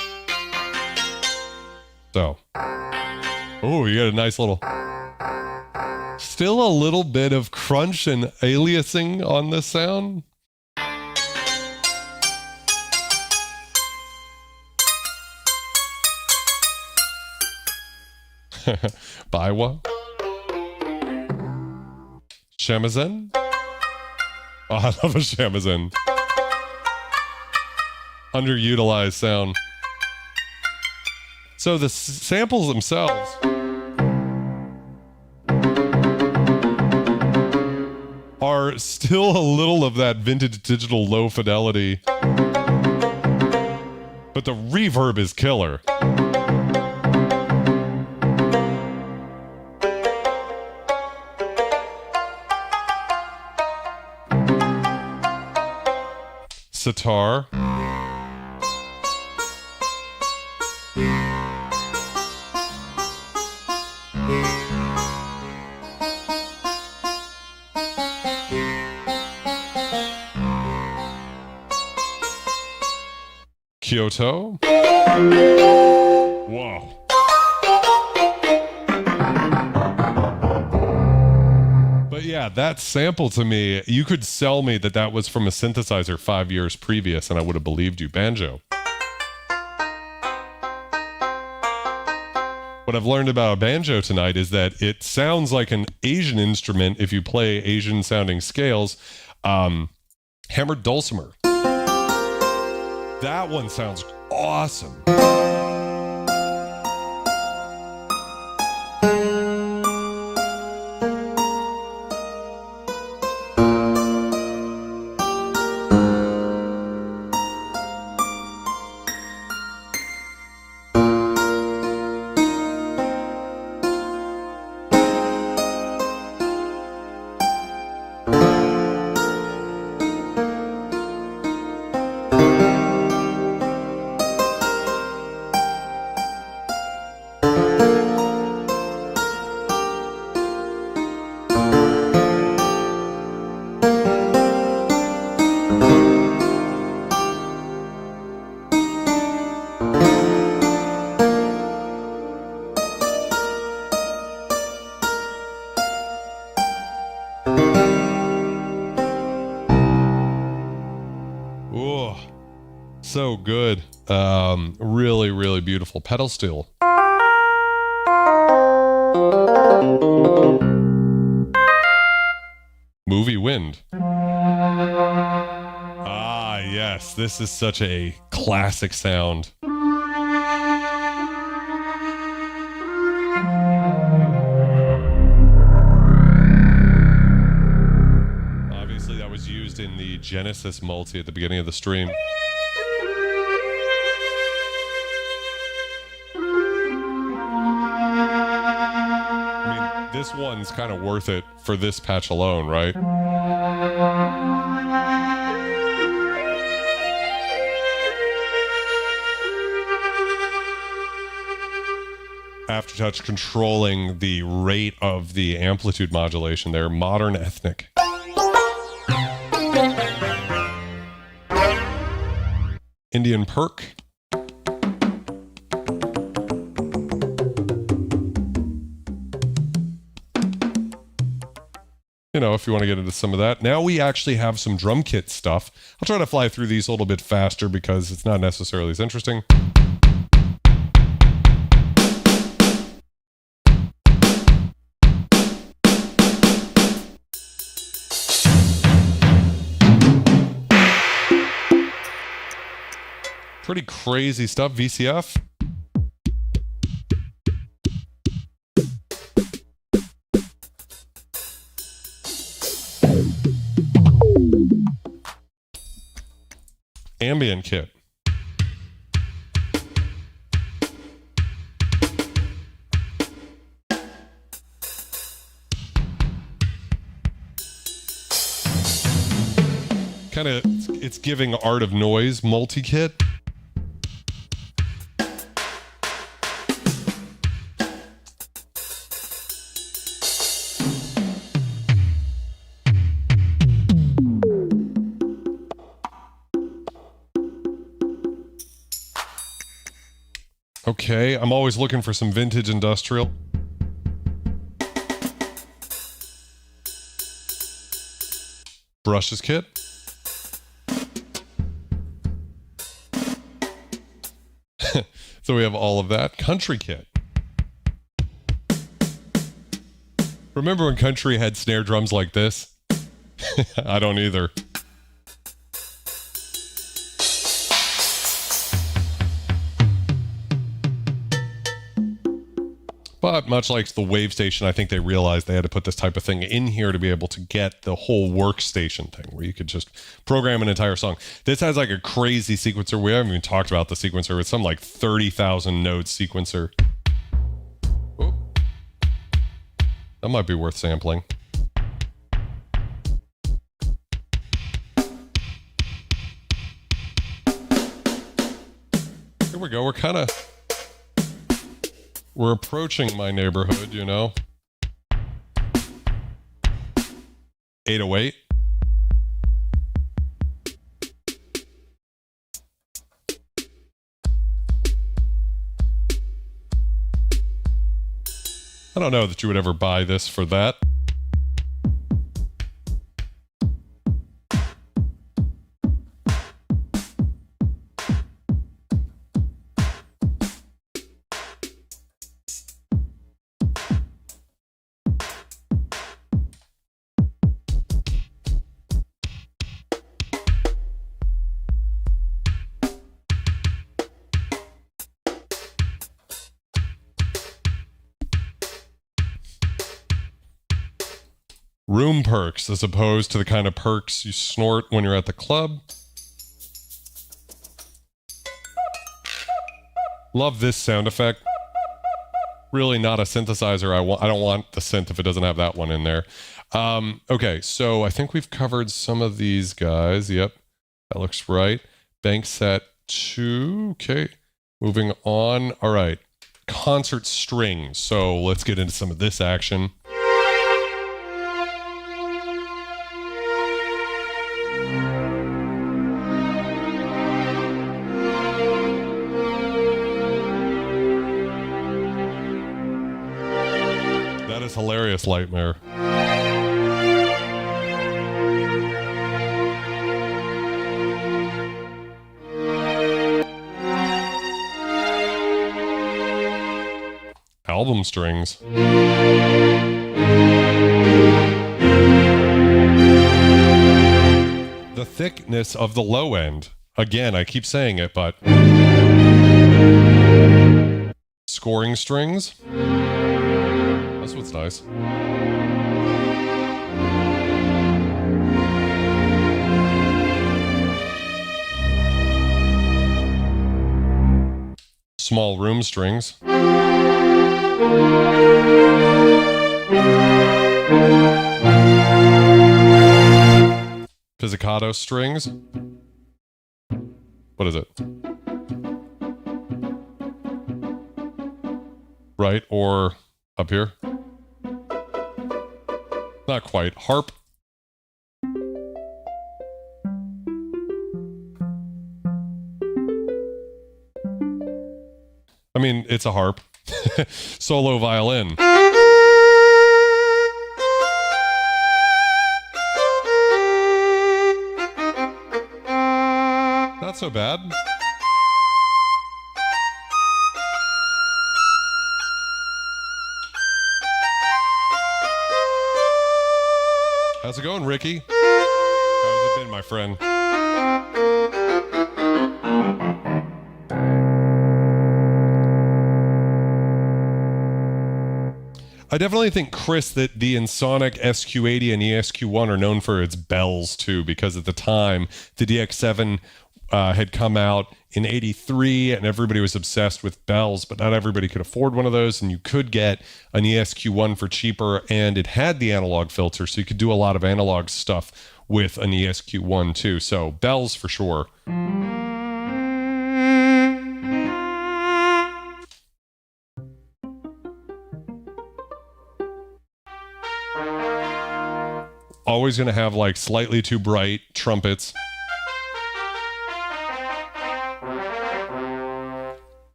So, oh, you got a nice little, still a little bit of crunch and aliasing on this sound. Baiwa. Shamisen. Oh, I love a shamisen. Underutilized sound. So the samples themselves are still a little of that vintage digital low fidelity, but the reverb is killer. Sitar. Kyoto. Whoa. But yeah, that sample to me, you could sell me that that was from a synthesizer 5 years previous and I would have believed you. Banjo. What I've learned about a banjo tonight is that it sounds like an Asian instrument if you play Asian sounding scales. Hammered dulcimer. That one sounds awesome. So good. Really, really beautiful pedal steel. Movie Wind. Ah, yes. This is such a classic sound. Obviously, that was used in the Genesis multi at the beginning of the stream. This one's kind of worth it for this patch alone, right? Aftertouch controlling the rate of the amplitude modulation there. Modern ethnic. Indian perk. You know, if you want to get into some of that. Now we actually have some drum kit stuff. I'll try to fly through these a little bit faster because it's not necessarily as interesting. Pretty crazy stuff, VCF. Ambient kit. it's giving Art of Noise multi-kit. Okay, I'm always looking for some vintage industrial. Brushes kit. So we have all of that. Country kit. Remember when country had snare drums like this? I don't either. But much like the Wavestation, I think they realized they had to put this type of thing in here to be able to get the whole workstation thing where you could just program an entire song. This has like a crazy sequencer. We haven't even talked about the sequencer. It's some like 30,000 node sequencer. Oh, that might be worth sampling. Here we go. We're approaching my neighborhood, you know. 808. I don't know that you would ever buy this for that. Room perks, as opposed to the kind of perks you snort when you're at the club. Love this sound effect. Really not a synthesizer. I don't want the synth if it doesn't have that one in there. Okay, so I think we've covered some of these guys. Yep, that looks right. Bank set 2. Okay, moving on. All right, concert strings. So let's get into some of this action. Hilarious nightmare. Album strings. The thickness of the low end. Again, I keep saying it, but scoring strings. That's what's nice. Small room strings. Pizzicato strings. What is it? Right, or up here? Not quite. Harp. I mean, it's a harp. Solo violin. Not so bad. How's it going, Ricky? How's it been, my friend? I definitely think, Chris, that the Ensoniq SQ-80 and ESQ-1 are known for its bells, too, because at the time, the DX7 had come out in 83, and everybody was obsessed with bells, but not everybody could afford one of those, and you could get an ESQ-1 for cheaper, and it had the analog filter, so you could do a lot of analog stuff with an ESQ-1 too. So bells for sure. Always going to have like slightly too bright trumpets.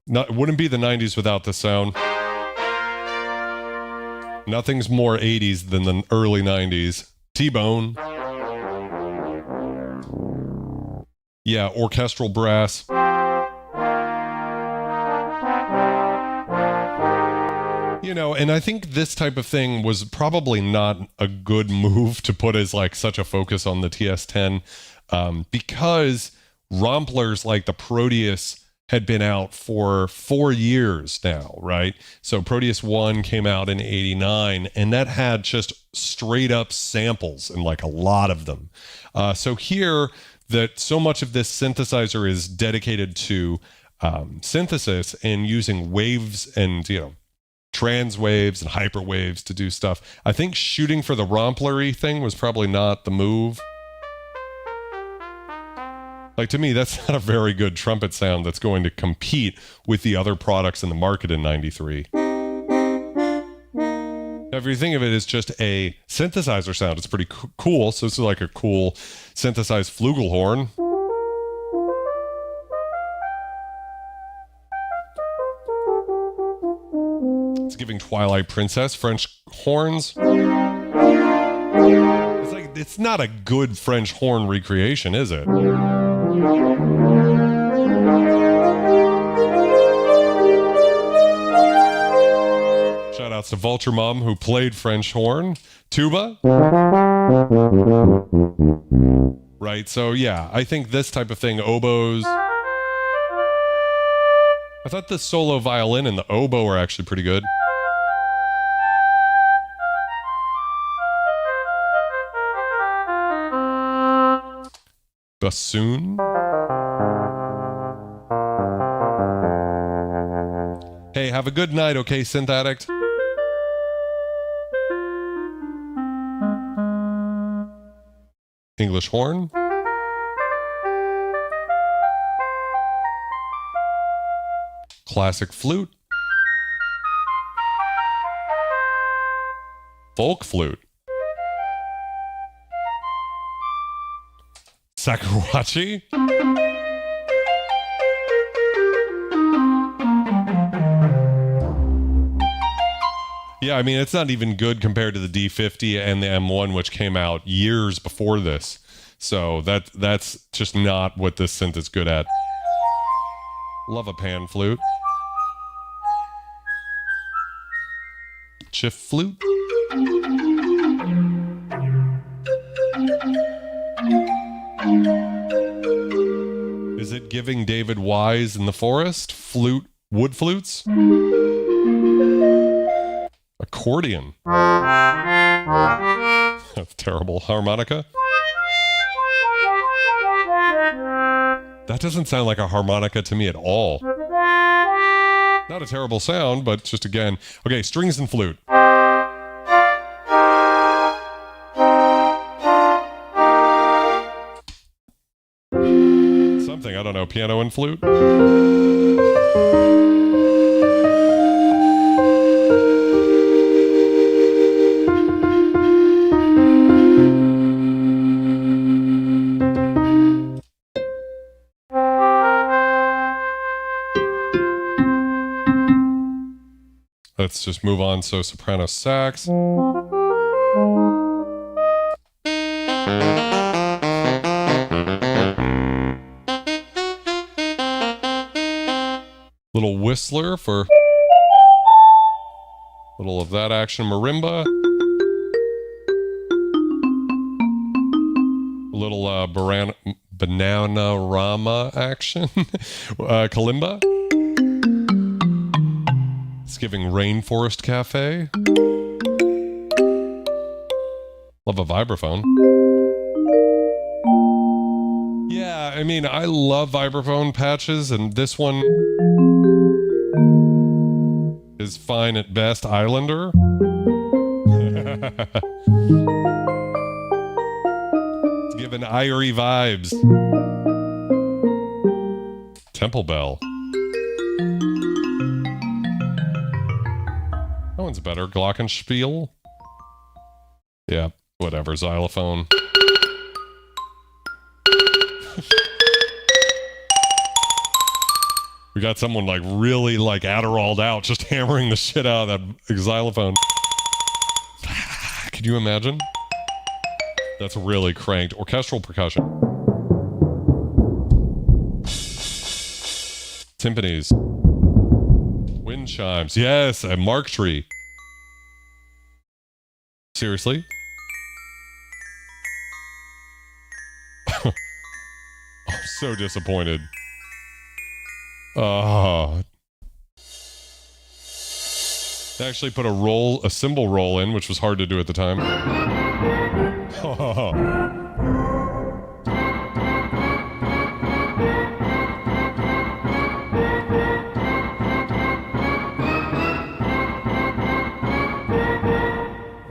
Wouldn't be the 90s without the sound. Nothing's more 80s than the early 90s. T-Bone. Yeah, orchestral brass. You know, and I think this type of thing was probably not a good move to put as like such a focus on the TS-10 because romplers like the Proteus had been out for 4 years now, right? So Proteus 1 came out in 89, and that had just straight up samples and like a lot of them. So here, that so much of this synthesizer is dedicated to synthesis and using waves and, you know, trans waves and hyperwaves to do stuff. I think shooting for the romplery thing was probably not the move. Like, to me, that's not a very good trumpet sound that's going to compete with the other products in the market in 93. If you think of it as just a synthesizer sound, it's pretty cool. So it's like a cool synthesized flugelhorn. It's giving Twilight Princess French horns. It's like, it's not a good French horn recreation, is it? Shout outs to Vulture Mom, who played French horn. Tuba. Right, so yeah, I think this type of thing, oboes. I thought the solo violin and the oboe were actually pretty good. Bassoon. Hey, have a good night, okay, Synth Addict? English horn. Classic flute. Folk flute. Shakuhachi. Yeah, I mean, it's not even good compared to the D50 and the M1, which came out years before this. So that's just not what this synth is good at. Love a pan flute. Chiff flute. Is it giving David Wise in the Forest? Flute, wood flutes? Accordion. That's terrible. Harmonica. That doesn't sound like a harmonica to me at all. Not a terrible sound, but just again. Okay, strings and flute. Something, I don't know, piano and flute? Let's just move on. So soprano sax. Little whistler for little of that action. Marimba. A little Bananarama action. Kalimba. It's giving Rainforest Cafe. Love a vibraphone. Yeah, I mean, I love vibraphone patches, and this one is fine at best. Islander. Giving Irie vibes. Temple Bell. That one's better. Glockenspiel. Yeah, whatever. Xylophone. We got someone like really like Adderalled out, just hammering the shit out of that xylophone. Could you imagine? That's really cranked. Orchestral percussion. Timpanis. Wind chimes. Yes, a mark tree. Seriously? I'm so disappointed. They actually put a cymbal roll in, which was hard to do at the time.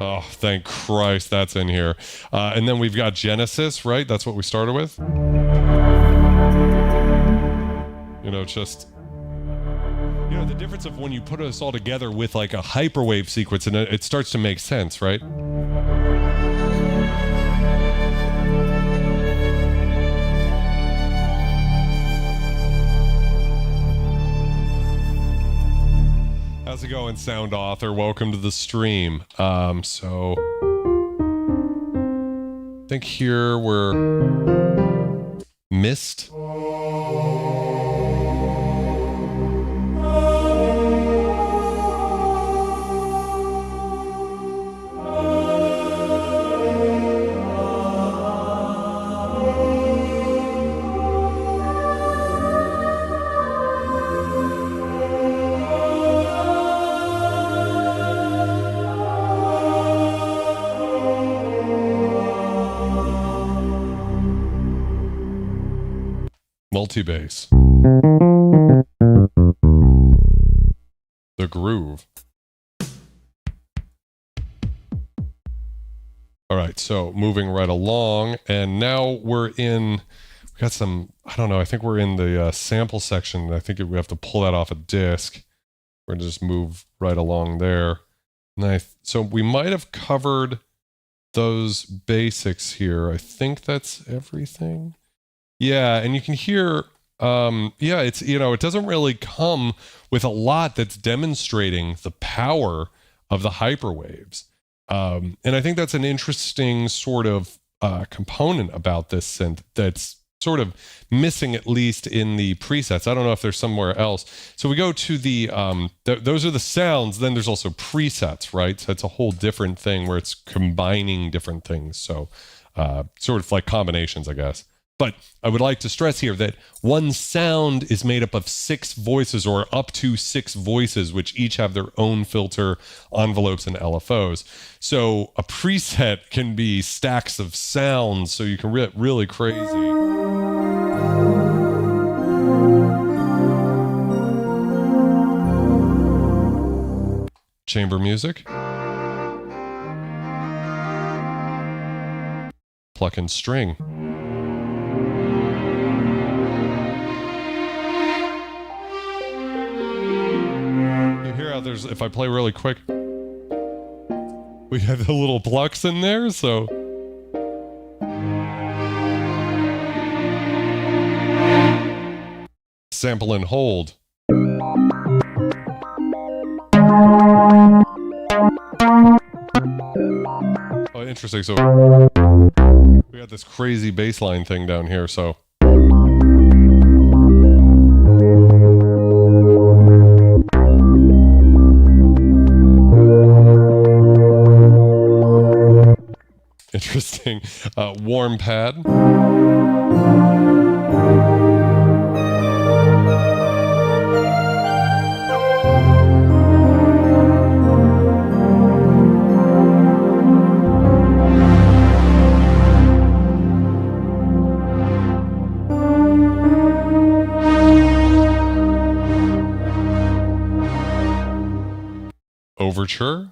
Oh, thank Christ that's in here. And then we've got Genesis, right? That's what we started with. You know, just, you know, the difference of when you put us all together with like a hyperwave sequence and it starts to make sense, right? How's it going, sound author? Welcome to the stream. So I think here we're Mist. Multi-bass. The groove. All right, so moving right along, and now we got some, I don't know, I think we're in the sample section. I think we have to pull that off a disc. We're gonna just move right along there. Nice. So we might have covered those basics here. I think that's everything. Yeah, and you can hear, yeah, it's, you know, it doesn't really come with a lot that's demonstrating the power of the hyperwaves. And I think that's an interesting sort of component about this synth that's sort of missing, at least in the presets. I don't know if there's somewhere else. So we go to the, those are the sounds, then there's also presets, right? So it's a whole different thing where it's combining different things. So sort of like combinations, I guess. But I would like to stress here that one sound is made up of 6 voices, or up to 6 voices, which each have their own filter, envelopes, and LFOs. So a preset can be stacks of sounds, so you can get really crazy. Chamber music. Pluck and string. There's, if I play really quick, we have the little plucks in there, so sample and hold. Oh, interesting. So we got this crazy bass line thing down here, so interesting. Warm pad. Overture.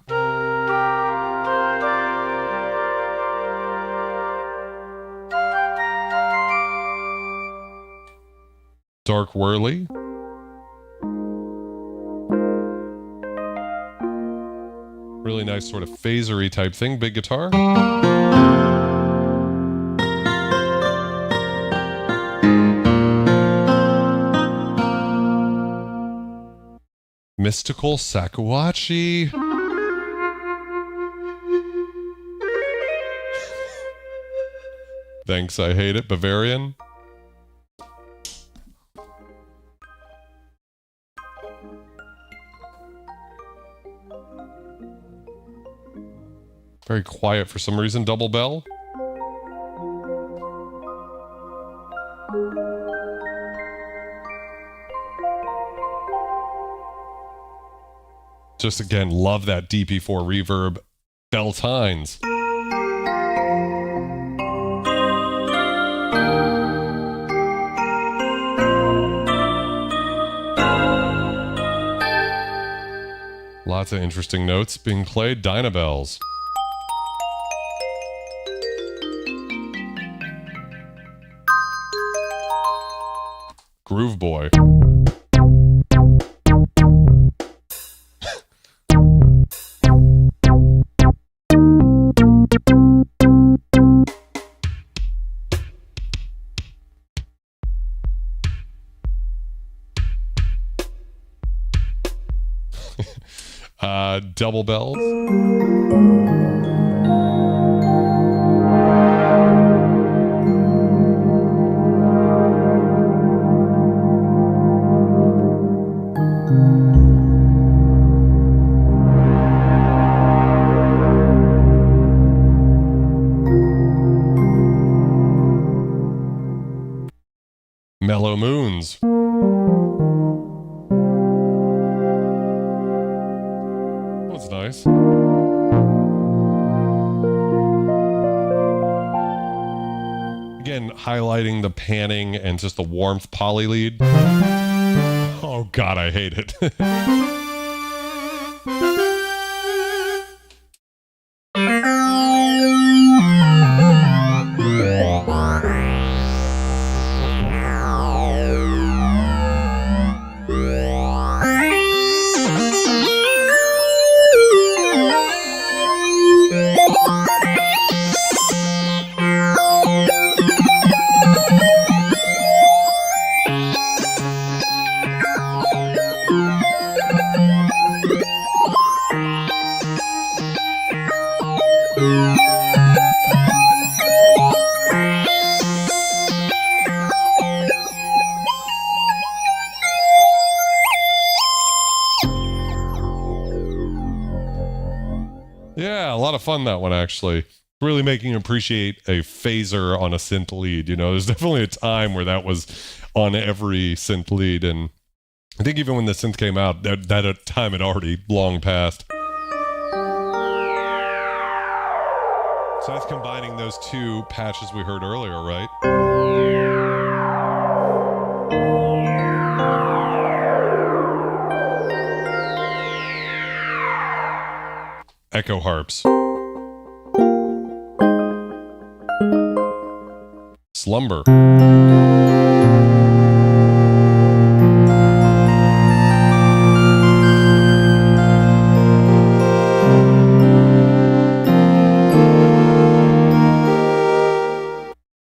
Dark whirly. Really nice sort of phasery type thing. Big guitar. Mystical Shakuhachi. Thanks, I hate it. Bavarian. Very quiet for some reason. Double bell. Just again, love that DP4 reverb. Bell tines. Lots of interesting notes being played. Dynabells. Groove Boy. Double bells. Mellow Moons. That's nice. Again, highlighting the panning and just the warmth poly lead. Oh God, I hate it. Yeah, a lot of fun, that one, actually. Really making you appreciate a phaser on a synth lead. You know, there's definitely a time where that was on every synth lead, and I think even when the synth came out, that time had already long passed. So that's combining those two patches we heard earlier, right? Echo harps. Slumber.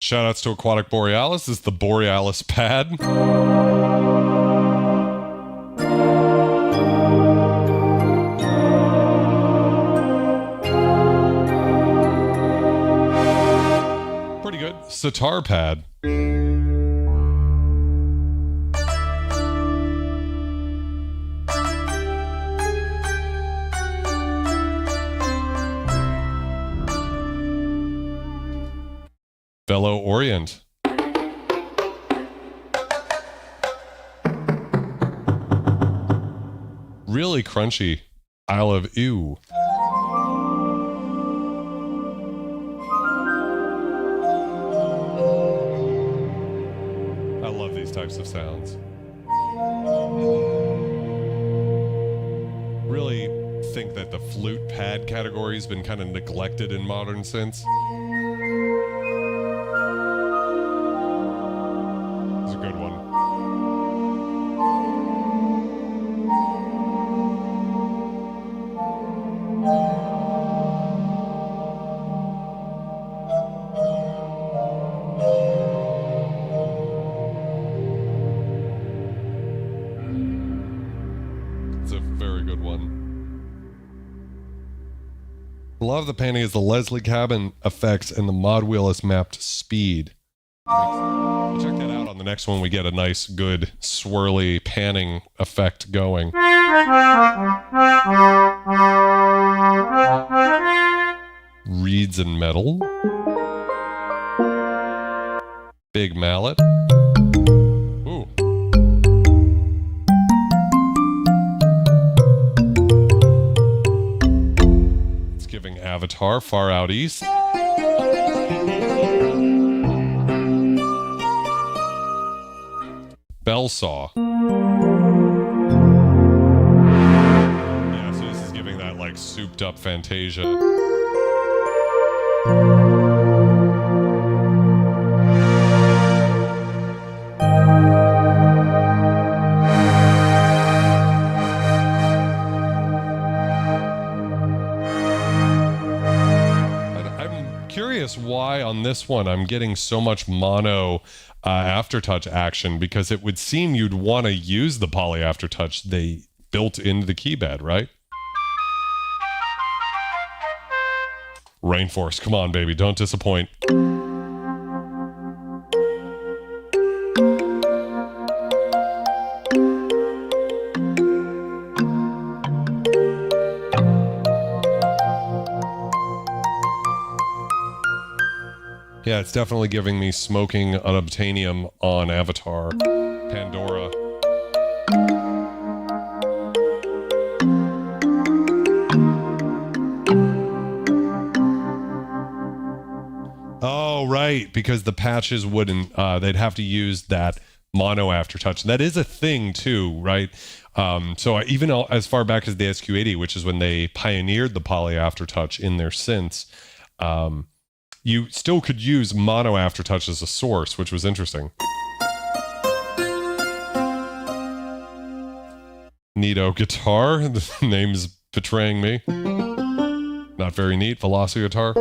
Shoutouts to Aquatic Borealis. This is the Borealis pad. Pretty good. Sitar pad. Fellow Orient. Really crunchy. Isle of Ew. I love these types of sounds. Really think that the flute pad category has been kind of neglected in modern synths. It's a good one. a very good one. A lot of the panning is the Leslie cabin effects and the mod wheel is mapped to speed. We'll check that out on the next one. We get a nice, good, swirly panning effect going. Reeds and metal. Big mallet. Ooh. It's giving Avatar Far Out East. Bell saw. Yeah, so this is giving that like souped up Fantasia. I'm curious why on this one I'm getting so much mono aftertouch action, because it would seem you'd want to use the poly aftertouch they built into the keybed, right? Rainforest, come on, baby, don't disappoint. Yeah, it's definitely giving me smoking unobtainium on Avatar. Pandora. Oh, right, because the patches wouldn't, they'd have to use that mono aftertouch. That is a thing too, right? So even as far back as the SQ-80, which is when they pioneered the poly aftertouch in their synths, you still could use mono aftertouch as a source, which was interesting. Neato guitar, the name's betraying me. Not very neat. Velocity guitar.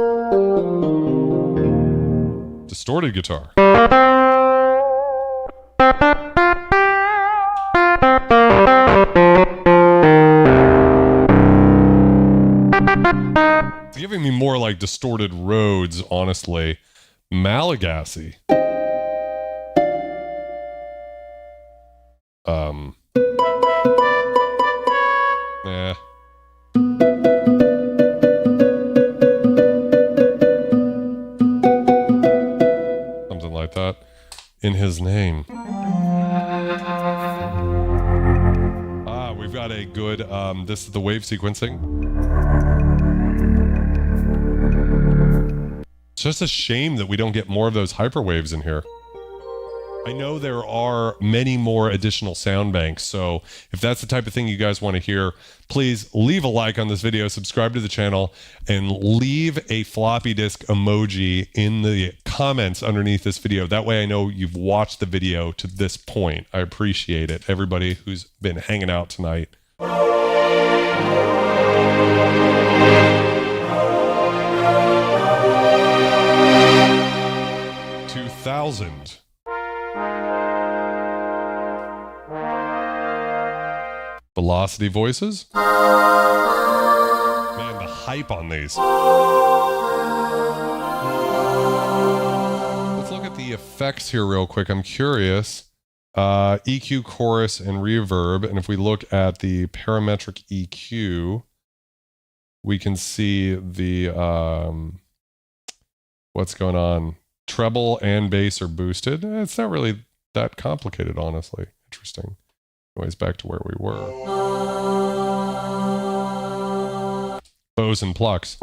Distorted guitar. It's giving me more like distorted Rhodes, honestly. Malagasy. Nah. Something like that. In his name. We've got a good, this is the wave sequencing. It's just a shame that we don't get more of those hyperwaves in here. I know there are many more additional sound banks, so if that's the type of thing you guys want to hear, please leave a like on this video, subscribe to the channel, and leave a floppy disk emoji in the comments underneath this video. That way I know you've watched the video to this point. I appreciate it, everybody who's been hanging out tonight. 2000. Velocity voices. Man, the hype on these. Let's look at the effects here real quick. I'm curious. EQ, chorus, and reverb. And if we look at the parametric EQ, we can see the what's going on. Treble and bass are boosted. It's not really that complicated, honestly. Interesting. Anyways, back to where we were. Bows and plucks.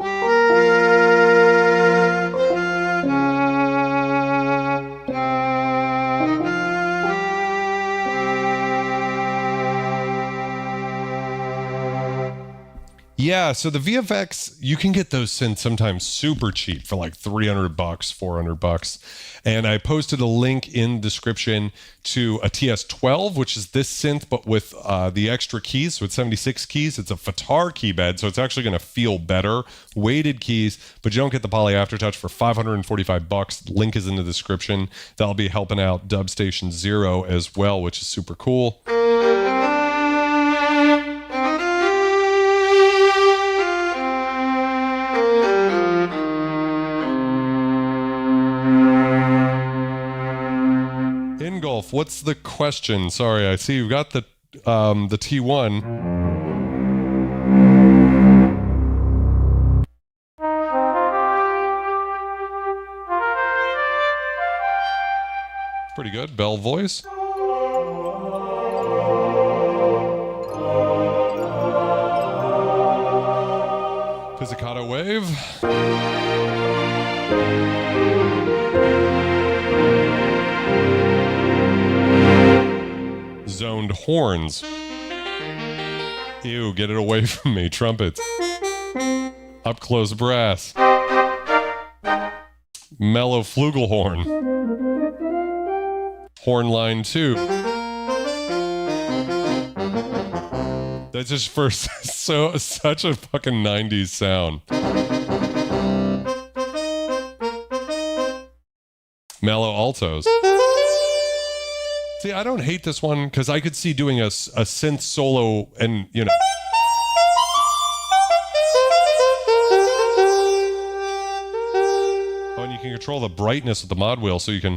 Yeah, so the VFX, you can get those synths sometimes super cheap for like $300, $400. And I posted a link in the description to a TS-12, which is this synth, but with the extra keys. So it's 76 keys. It's a fatar keybed, so it's actually going to feel better. Weighted keys, but you don't get the poly aftertouch for $545. Link is in the description. That'll be helping out Dubstation Zero as well, which is super cool. Wolf, what's the question? Sorry, I see you've got the T1. Pretty good. Bell voice. Pizzicato wave. Zoned horns. Ew, get it away from me. Trumpets. Up close brass. Mellow flugelhorn. Horn line 2. That's just for such a fucking 90s sound. Mellow altos. See, I don't hate this one because I could see doing a synth solo and, you know. Oh, and you can control the brightness with the mod wheel so you can.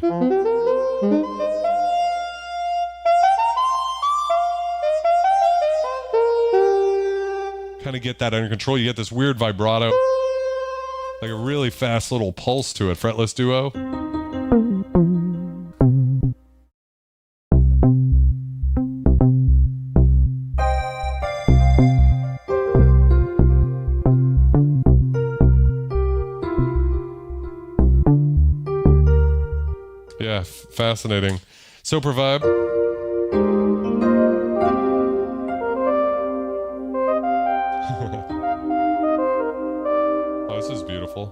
Kind of get that under control. You get this weird vibrato, like a really fast little pulse to it. Fretless duo. Yeah, fascinating. Super vibe. Oh, this is beautiful.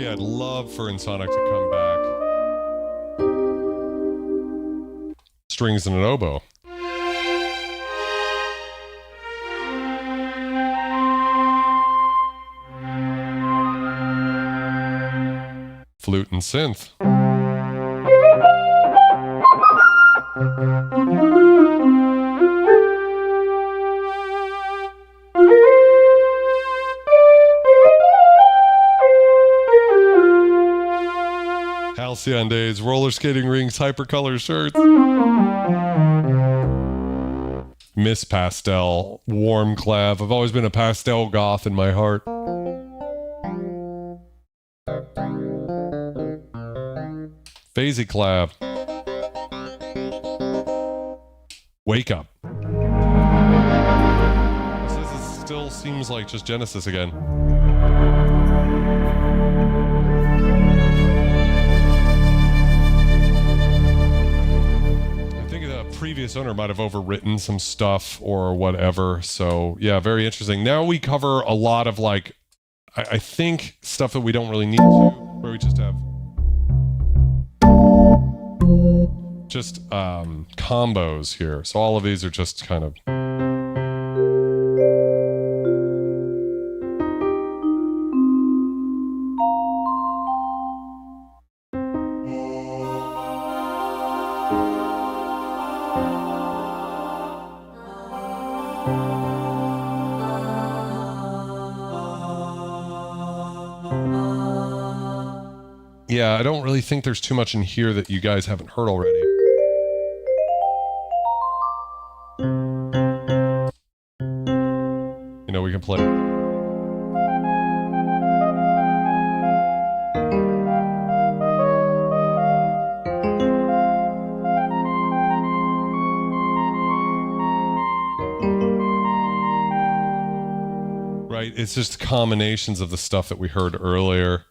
I'd love for Ensoniq to come back. Strings and an oboe. Flute and synth. Halcyon days, roller skating rinks, hypercolor shirts. Miss pastel, warm clav. I've always been a pastel goth in my heart. Phasey clav. Wake up. This still seems like just Genesis again. Previous owner might have overwritten some stuff or whatever. So yeah, very interesting. Now we cover a lot of like, I think stuff that we don't really need to, where we just have combos here. So all of these are just kind of. Yeah, I don't really think there's too much in here that you guys haven't heard already. It's just combinations of the stuff that we heard earlier.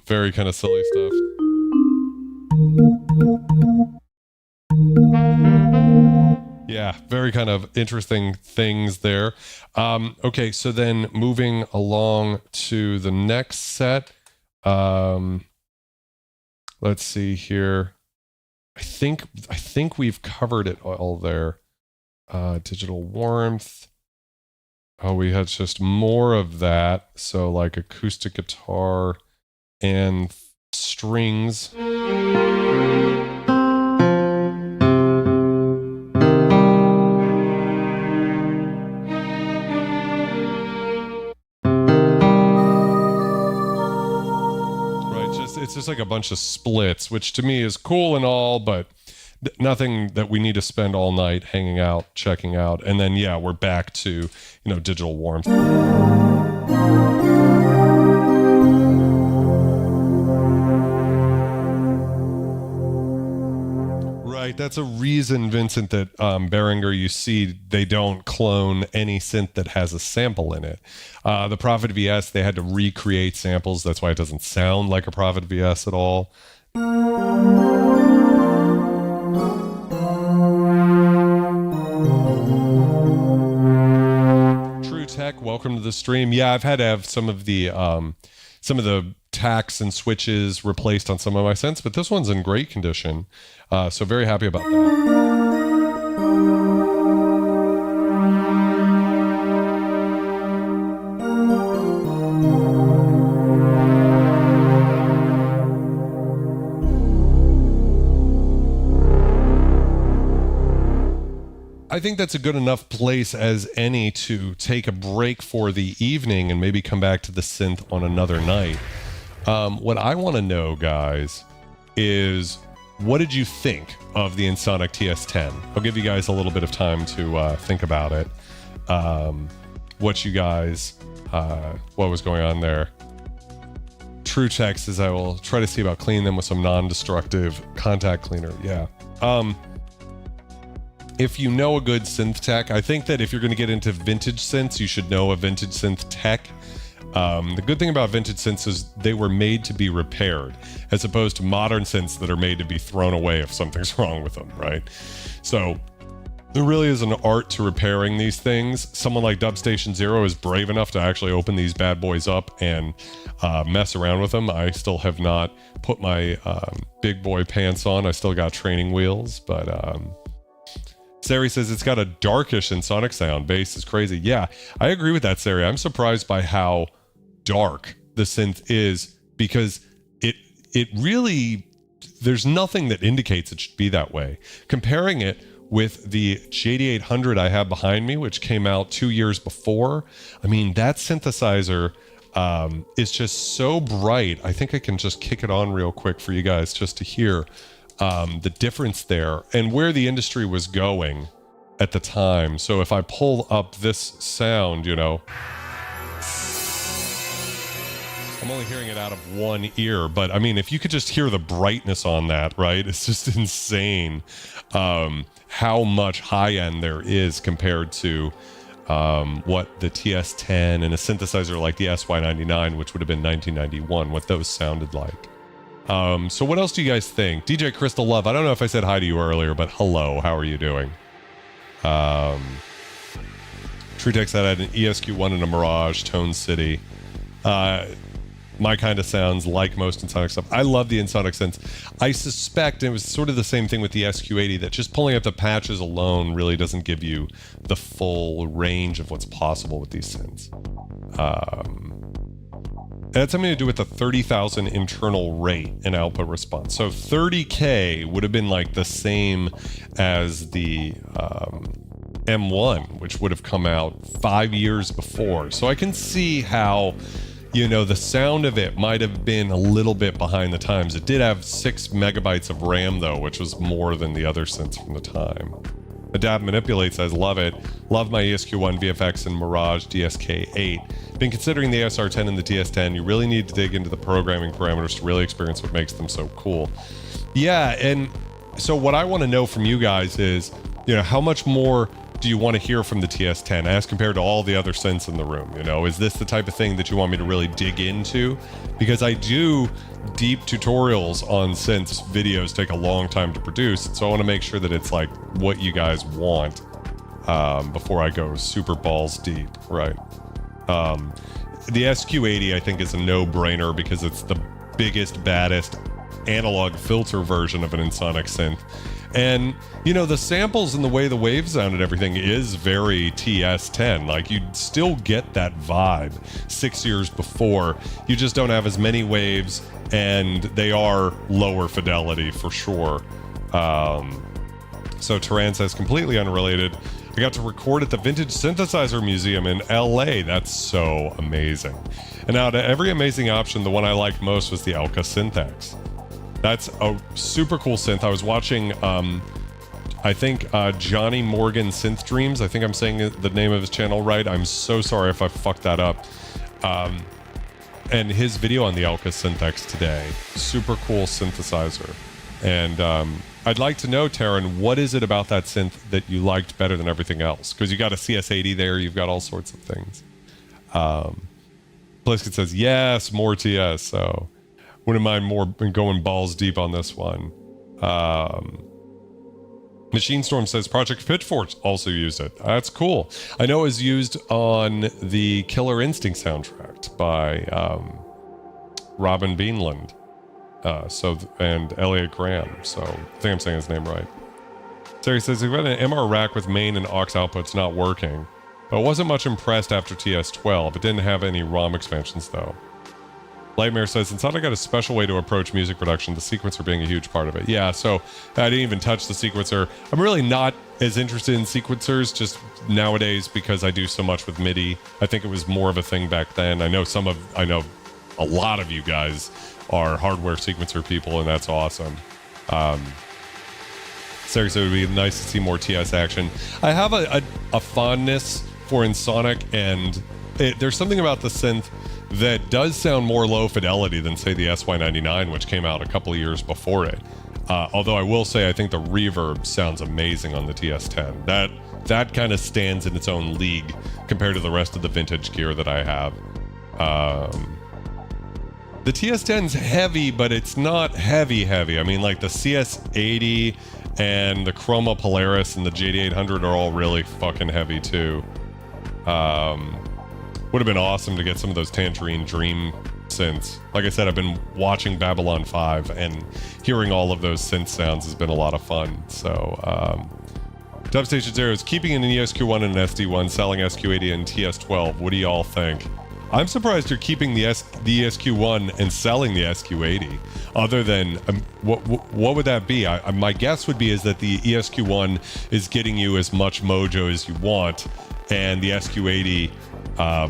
Very kind of silly stuff. Yeah, very kind of interesting things there. Okay, so then moving along to the next set. Let's see here. I think we've covered it all there. Digital warmth. Oh, we had just more of that. So like acoustic guitar and strings. It's just like a bunch of splits, which to me is cool and all, but nothing that we need to spend all night hanging out, checking out. And then, yeah, we're back to, digital warmth. Right, that's a reason, Vincent, that Behringer, you see, they don't clone any synth that has a sample in it. The Prophet VS, they had to recreate samples. That's why it doesn't sound like a Prophet VS at all. True Tech, welcome to the stream. Yeah, I've had to have some of the tacks and switches replaced on some of my synths, but this one's in great condition. So very happy about that. I think that's a good enough place as any to take a break for the evening and maybe come back to the synth on another night. What I want to know, guys, is what did you think of the Ensoniq TS-10? I'll give you guys a little bit of time to think about it. What you guys, what was going on there. True Tech says I will try to see about cleaning them with some non-destructive contact cleaner. Yeah. If you know a good synth tech, I think that if you're going to get into vintage synths, you should know a vintage synth tech. The good thing about vintage synths is they were made to be repaired, as opposed to modern synths that are made to be thrown away if something's wrong with them, right? So there really is an art to repairing these things. Someone like Dubstation Zero is brave enough to actually open these bad boys up and mess around with them. I still have not put my big boy pants on. I still got training wheels, but Sari says it's got a darkish Ensoniq sound. Bass is crazy. Yeah, I agree with that, Sari. I'm surprised by how dark the synth is, because it really, there's nothing that indicates it should be that way. Comparing it with the JD800 I have behind me, which came out 2 years before, I mean, that synthesizer is just so bright. I think I can just kick it on real quick for you guys just to hear the difference there and where the industry was going at the time. So if I pull up this sound, I'm only hearing it out of one ear, but I mean, if you could just hear the brightness on that, right? It's just insane how much high end there is compared to what the TS-10 and a synthesizer like the SY99, which would have been 1991, what those sounded like. So what else do you guys think? DJ Crystal Love, I don't know if I said hi to you earlier, but hello, how are you doing? TrueTech said I had an ESQ-1 and a Mirage, Tone City. My kind of sounds like most Ensoniq stuff. I love the Ensoniq synths. I suspect it was sort of the same thing with the SQ-80, that just pulling up the patches alone really doesn't give you the full range of what's possible with these synths. It had something to do with the 30,000 internal rate and output response. So 30K would have been like the same as the M1, which would have come out 5 years before. So I can see how, the sound of it might have been a little bit behind the times. It did have 6 megabytes of RAM though, which was more than the other synths from the time. Adapt Manipulate says, love it. Love my ESQ-1 VFX and Mirage DSK-8. Been considering the SR10 and the TS-10. You really need to dig into the programming parameters to really experience what makes them so cool. Yeah, and So what I want to know from you guys is, how much more do you want to hear from the TS-10 as compared to all the other synths in the room? Is this the type of thing that you want me to really dig into? Because I do deep tutorials on synths. Videos take a long time to produce, so I want to make sure that it's like what you guys want before I go super balls deep, right? The SQ-80 I think is a no-brainer because it's the biggest, baddest analog filter version of an Ensoniq synth. And, the samples and the way the wave sound and everything is very TS-10. Like, you'd still get that vibe 6 years before. You just don't have as many waves, and they are lower fidelity for sure. So Taran says, completely unrelated, I got to record at the Vintage Synthesizer Museum in LA. That's so amazing. And out of every amazing option, the one I liked most was the Elka Synth-X. That's a super cool synth. I was watching, I think, Johnny Morgan Synth Dreams. I think I'm saying the name of his channel right. I'm so sorry if I fucked that up. And his video on the Elka Synth-X today. Super cool synthesizer. And I'd like to know, Taryn, what is it about that synth that you liked better than everything else? Because you got a CS80 there. You've got all sorts of things. Blisket says, yes, more TS. So wouldn't mind more going balls deep on this one. Machine Storm says Project Pitchfork also used it. That's cool. I know it was used on the Killer Instinct soundtrack by Robin Beanland. And Elliot Graham. So I think I'm saying his name right. Terry says we've got an MR rack with main and aux outputs not working. But wasn't much impressed after TS-12. It didn't have any ROM expansions though. Lightmare says, Ensoniq got a special way to approach music production, the sequencer being a huge part of it. Yeah, so I didn't even touch the sequencer. I'm really not as interested in sequencers just nowadays because I do so much with MIDI. I think it was more of a thing back then. I know a lot of you guys are hardware sequencer people, and that's awesome. Seriously, it would be nice to see more TS action. I have a fondness for Ensoniq, and there's something about the synth that does sound more low fidelity than, say, the SY99, which came out a couple of years before it. Although I will say I think the reverb sounds amazing on the TS-10. That kind of stands in its own league compared to the rest of the vintage gear that I have. The TS-10's heavy, but it's not heavy. I mean, like the CS-80 and the Chroma Polaris and the JD800 are all really fucking heavy too. Would have been awesome to get some of those Tangerine Dream synths. Like I said, I've been watching Babylon 5 and hearing all of those synth sounds has been a lot of fun. So, Dubstation Zero is keeping an ESQ-1 and an SD1, selling SQ-80 and TS-12. What do y'all think? I'm surprised you're keeping the ESQ-1 and selling the SQ-80. Other than, what would that be? My guess would be is that the ESQ-1 is getting you as much mojo as you want, and the SQ-80,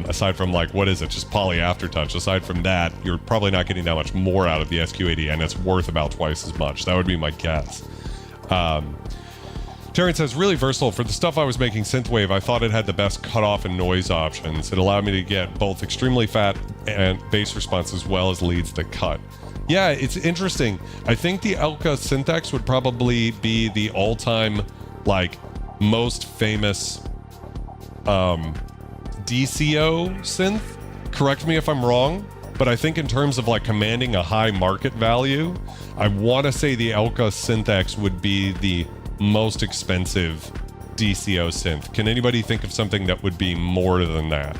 aside from like, what is it, just poly aftertouch, aside from that, you're probably not getting that much more out of the SQ-80, and it's worth about twice as much. That would be my guess. Terrence says, really versatile. For the stuff I was making synthwave, I thought it had the best cutoff and noise options. It allowed me to get both extremely fat and bass response as well as leads that cut. Yeah, it's interesting. I think the Elka Synth-X would probably be the all-time, like, most famous DCO synth. Correct me if I'm wrong, but I think in terms of like commanding a high market value, I want to say the Elka Synth-X would be the most expensive DCO synth. Can anybody think of something that would be more than that?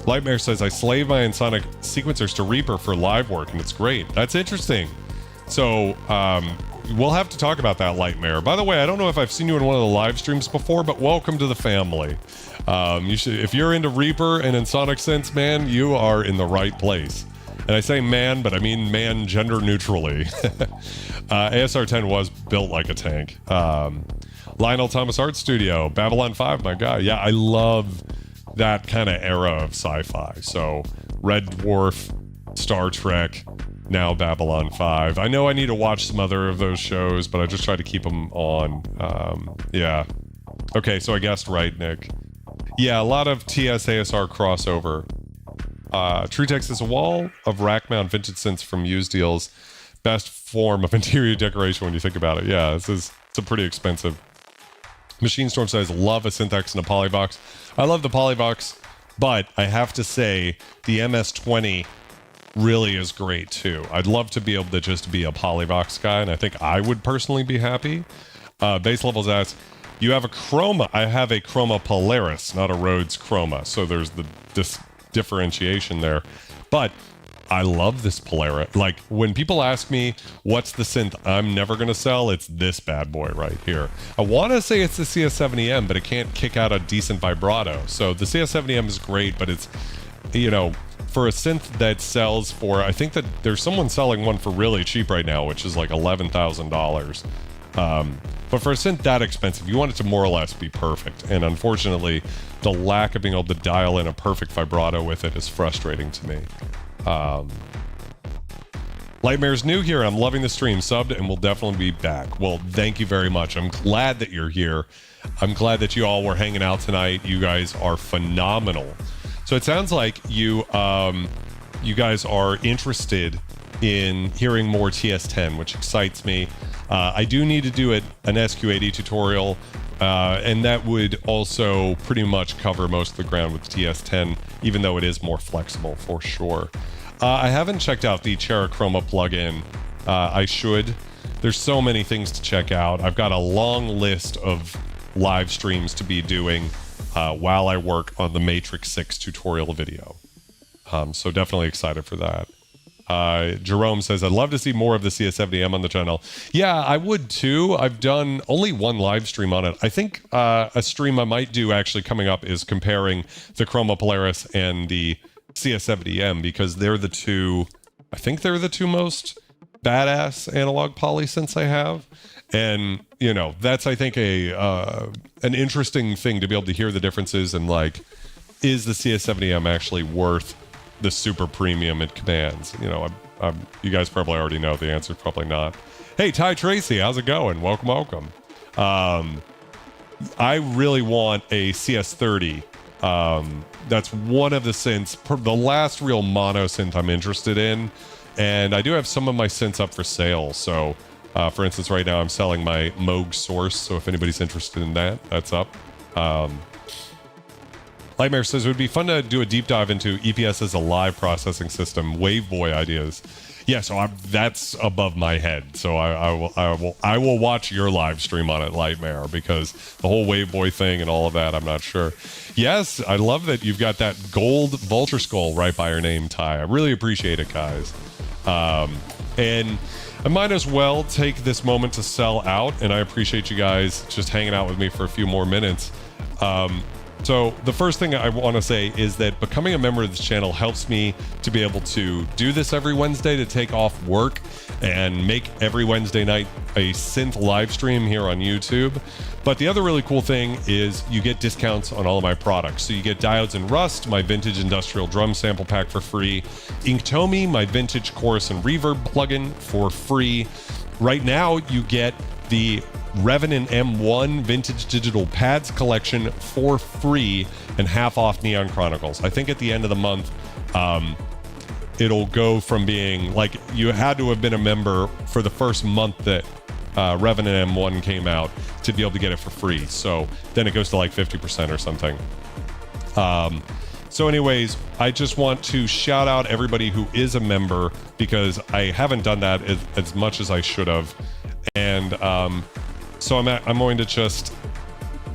Lightmare says, I slave my Ensoniq sequencers to Reaper for live work, and it's great. That's interesting. So, we'll have to talk about that, Lightmare. By the way, I don't know if I've seen you in one of the live streams before, but welcome to the family. You should, if you're into Reaper and Ensoniq synths, man, you are in the right place. And I say man, but I mean man gender neutrally. ASR 10 was built like a tank. Lionel Thomas Art Studio, Babylon 5, my guy. Yeah, I love that kind of era of sci-fi. So Red Dwarf, Star Trek, now Babylon 5. I know I need to watch some other of those shows, but I just try to keep them on. Yeah. Okay, so I guessed right, Nick. Yeah, a lot of TS-ASR crossover. True Text is a wall of rack mount vintage synths from used deals. best form of interior decoration when you think about it. Yeah, it's a pretty expensive. Machine Storm says, love a Synthex and a Polyvox. I love the Polyvox, but I have to say the MS-20 really is great too. I'd love to be able to just be a Polyvox guy, and I think I would personally be happy. Base Levels asks, you have a Chroma. I have a Chroma Polaris, not a Rhodes Chroma. So there's this differentiation there. But I love this Polaris. Like, when people ask me what's the synth I'm never going to sell, it's this bad boy right here. I want to say it's the CS70M, but it can't kick out a decent vibrato. So the CS70M is great, but it's, you know, for a synth that sells for, I think that there's someone selling one for really cheap right now, which is like $11,000. But for a synth that expensive, you want it to more or less be perfect. And unfortunately, the lack of being able to dial in a perfect vibrato with it is frustrating to me. Lightmare's new here, and I'm loving the stream. Subbed, and we'll definitely be back. Well, thank you very much. I'm glad that you're here. I'm glad that you all were hanging out tonight. You guys are phenomenal. So it sounds like you guys are interested in hearing more TS-10, which excites me. I do need to do an SQ-80 tutorial, and that would also pretty much cover most of the ground with TS-10, even though it is more flexible for sure. I haven't checked out the Chroma plugin. I should. There's so many things to check out. I've got a long list of live streams to be doing while I work on the Matrix 6 tutorial video. So definitely excited for that. Jerome says, I'd love to see more of the CS70M on the channel. Yeah, I would too. I've done only one live stream on it. I think a stream I might do actually coming up is comparing the Chroma Polaris and the CS70M, because they're the two, I think they're the two most badass analog poly synths I have. And, you know, that's, I think, an interesting thing to be able to hear the differences and, like, is the CS70M actually worth the super premium it commands? You know, you guys probably already know the answer, probably not. Hey, Ty Tracy, how's it going? Welcome. I really want a CS30. That's one of the synths, the last real mono synth I'm interested in. And I do have some of my synths up for sale. So, for instance, right now I'm selling my Moog Source. So if anybody's interested in that, that's up. Lightmare says it would be fun to do a deep dive into EPS as a live processing system, Waveboy ideas. Yeah, so that's above my head. So I will watch your live stream on it, Lightmare, because the whole Waveboy thing and all of that, I'm not sure. Yes, I love that you've got that gold vulture skull right by your name, Ty. I really appreciate it, guys. And I might as well take this moment to sell out, and I appreciate you guys just hanging out with me for a few more minutes. So the first thing I want to say is that becoming a member of this channel helps me to be able to do this every Wednesday, to take off work and make every Wednesday night a synth live stream here on YouTube. But the other really cool thing is you get discounts on all of my products. So you get Diodes and Rust, my vintage industrial drum sample pack for free, Inktomi, my vintage chorus and reverb plugin for free. Right now you get the Reverb M1 vintage digital pads collection for free and half off Neon Chronicles. I think at the end of the month, it'll go from being like you had to have been a member for the first month that Reverb M1 came out to be able to get it for free. So then it goes to like 50% or something. So anyways, I just want to shout out everybody who is a member, because I haven't done that as much as I should have. And so I'm going to just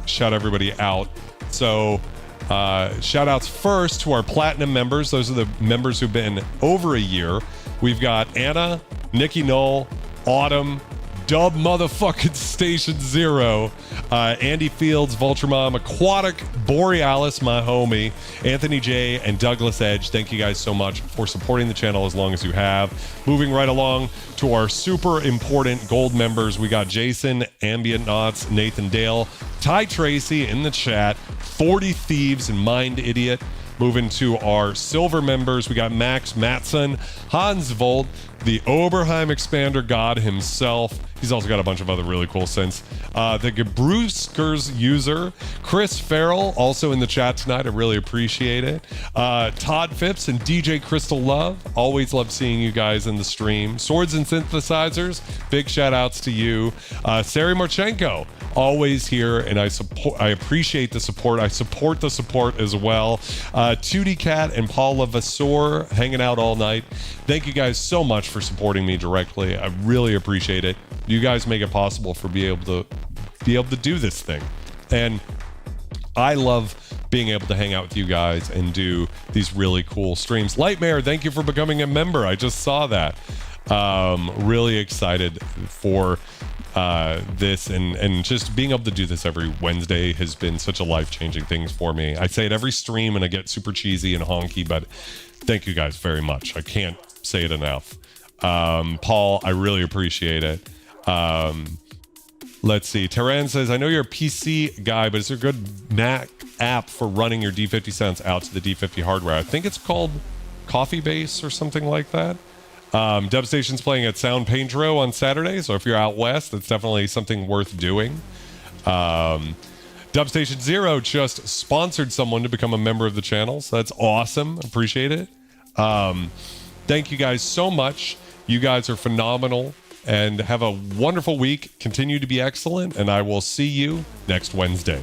shout everybody out. So shout outs first to our platinum members. Those are the members who've been over a year. We've got Anna, Nikki Knoll, Autumn, Dub Motherfucking Station Zero, Andy Fields, Vulture Mom, Aquatic, Borealis, my homie, Anthony J, and Douglas Edge. Thank you guys so much for supporting the channel as long as you have. Moving right along to our super important gold members, we got Jason, Ambient Knots, Nathan Dale, Ty Tracy in the chat, 40 Thieves, and Mind Idiot, Moving to our silver members, we got Max Matson, Hans Vold, the Oberheim expander god himself. He's also got a bunch of other really cool synths. The Gebruskers user, Chris Farrell, also in the chat tonight. I really appreciate it. Todd Phipps and DJ Crystal Love. Always love seeing you guys in the stream. Swords and Synthesizers, big shout outs to you. Sari Marchenko, always here, and I appreciate the support. I support the support as well. Tootie Cat and Paula Vassor hanging out all night. Thank you guys so much for supporting me directly. I really appreciate it. You guys make it possible for be able to do this thing, and I love being able to hang out with you guys and do these really cool streams. Lightmare, thank you for becoming a member. I just saw that. Really excited for this, and just being able to do this every Wednesday has been such a life-changing thing for me. I say it every stream and I get super cheesy and honky, but thank you guys very much. I can't say it enough. Paul, I really appreciate it. Let's see. Terran says, I know you're a PC guy, but is there a good Mac app for running your D50 sounds out to the D50 hardware? I think it's called Coffee Base or something like that. Dubstation's playing at Sound Pedro on Saturday, so if you're out west, that's definitely something worth doing. Dubstation Zero just sponsored someone to become a member of the channel, so that's awesome. Appreciate it. Thank you guys so much. You guys are phenomenal, and have a wonderful week. Continue to be excellent, and I will see you next Wednesday.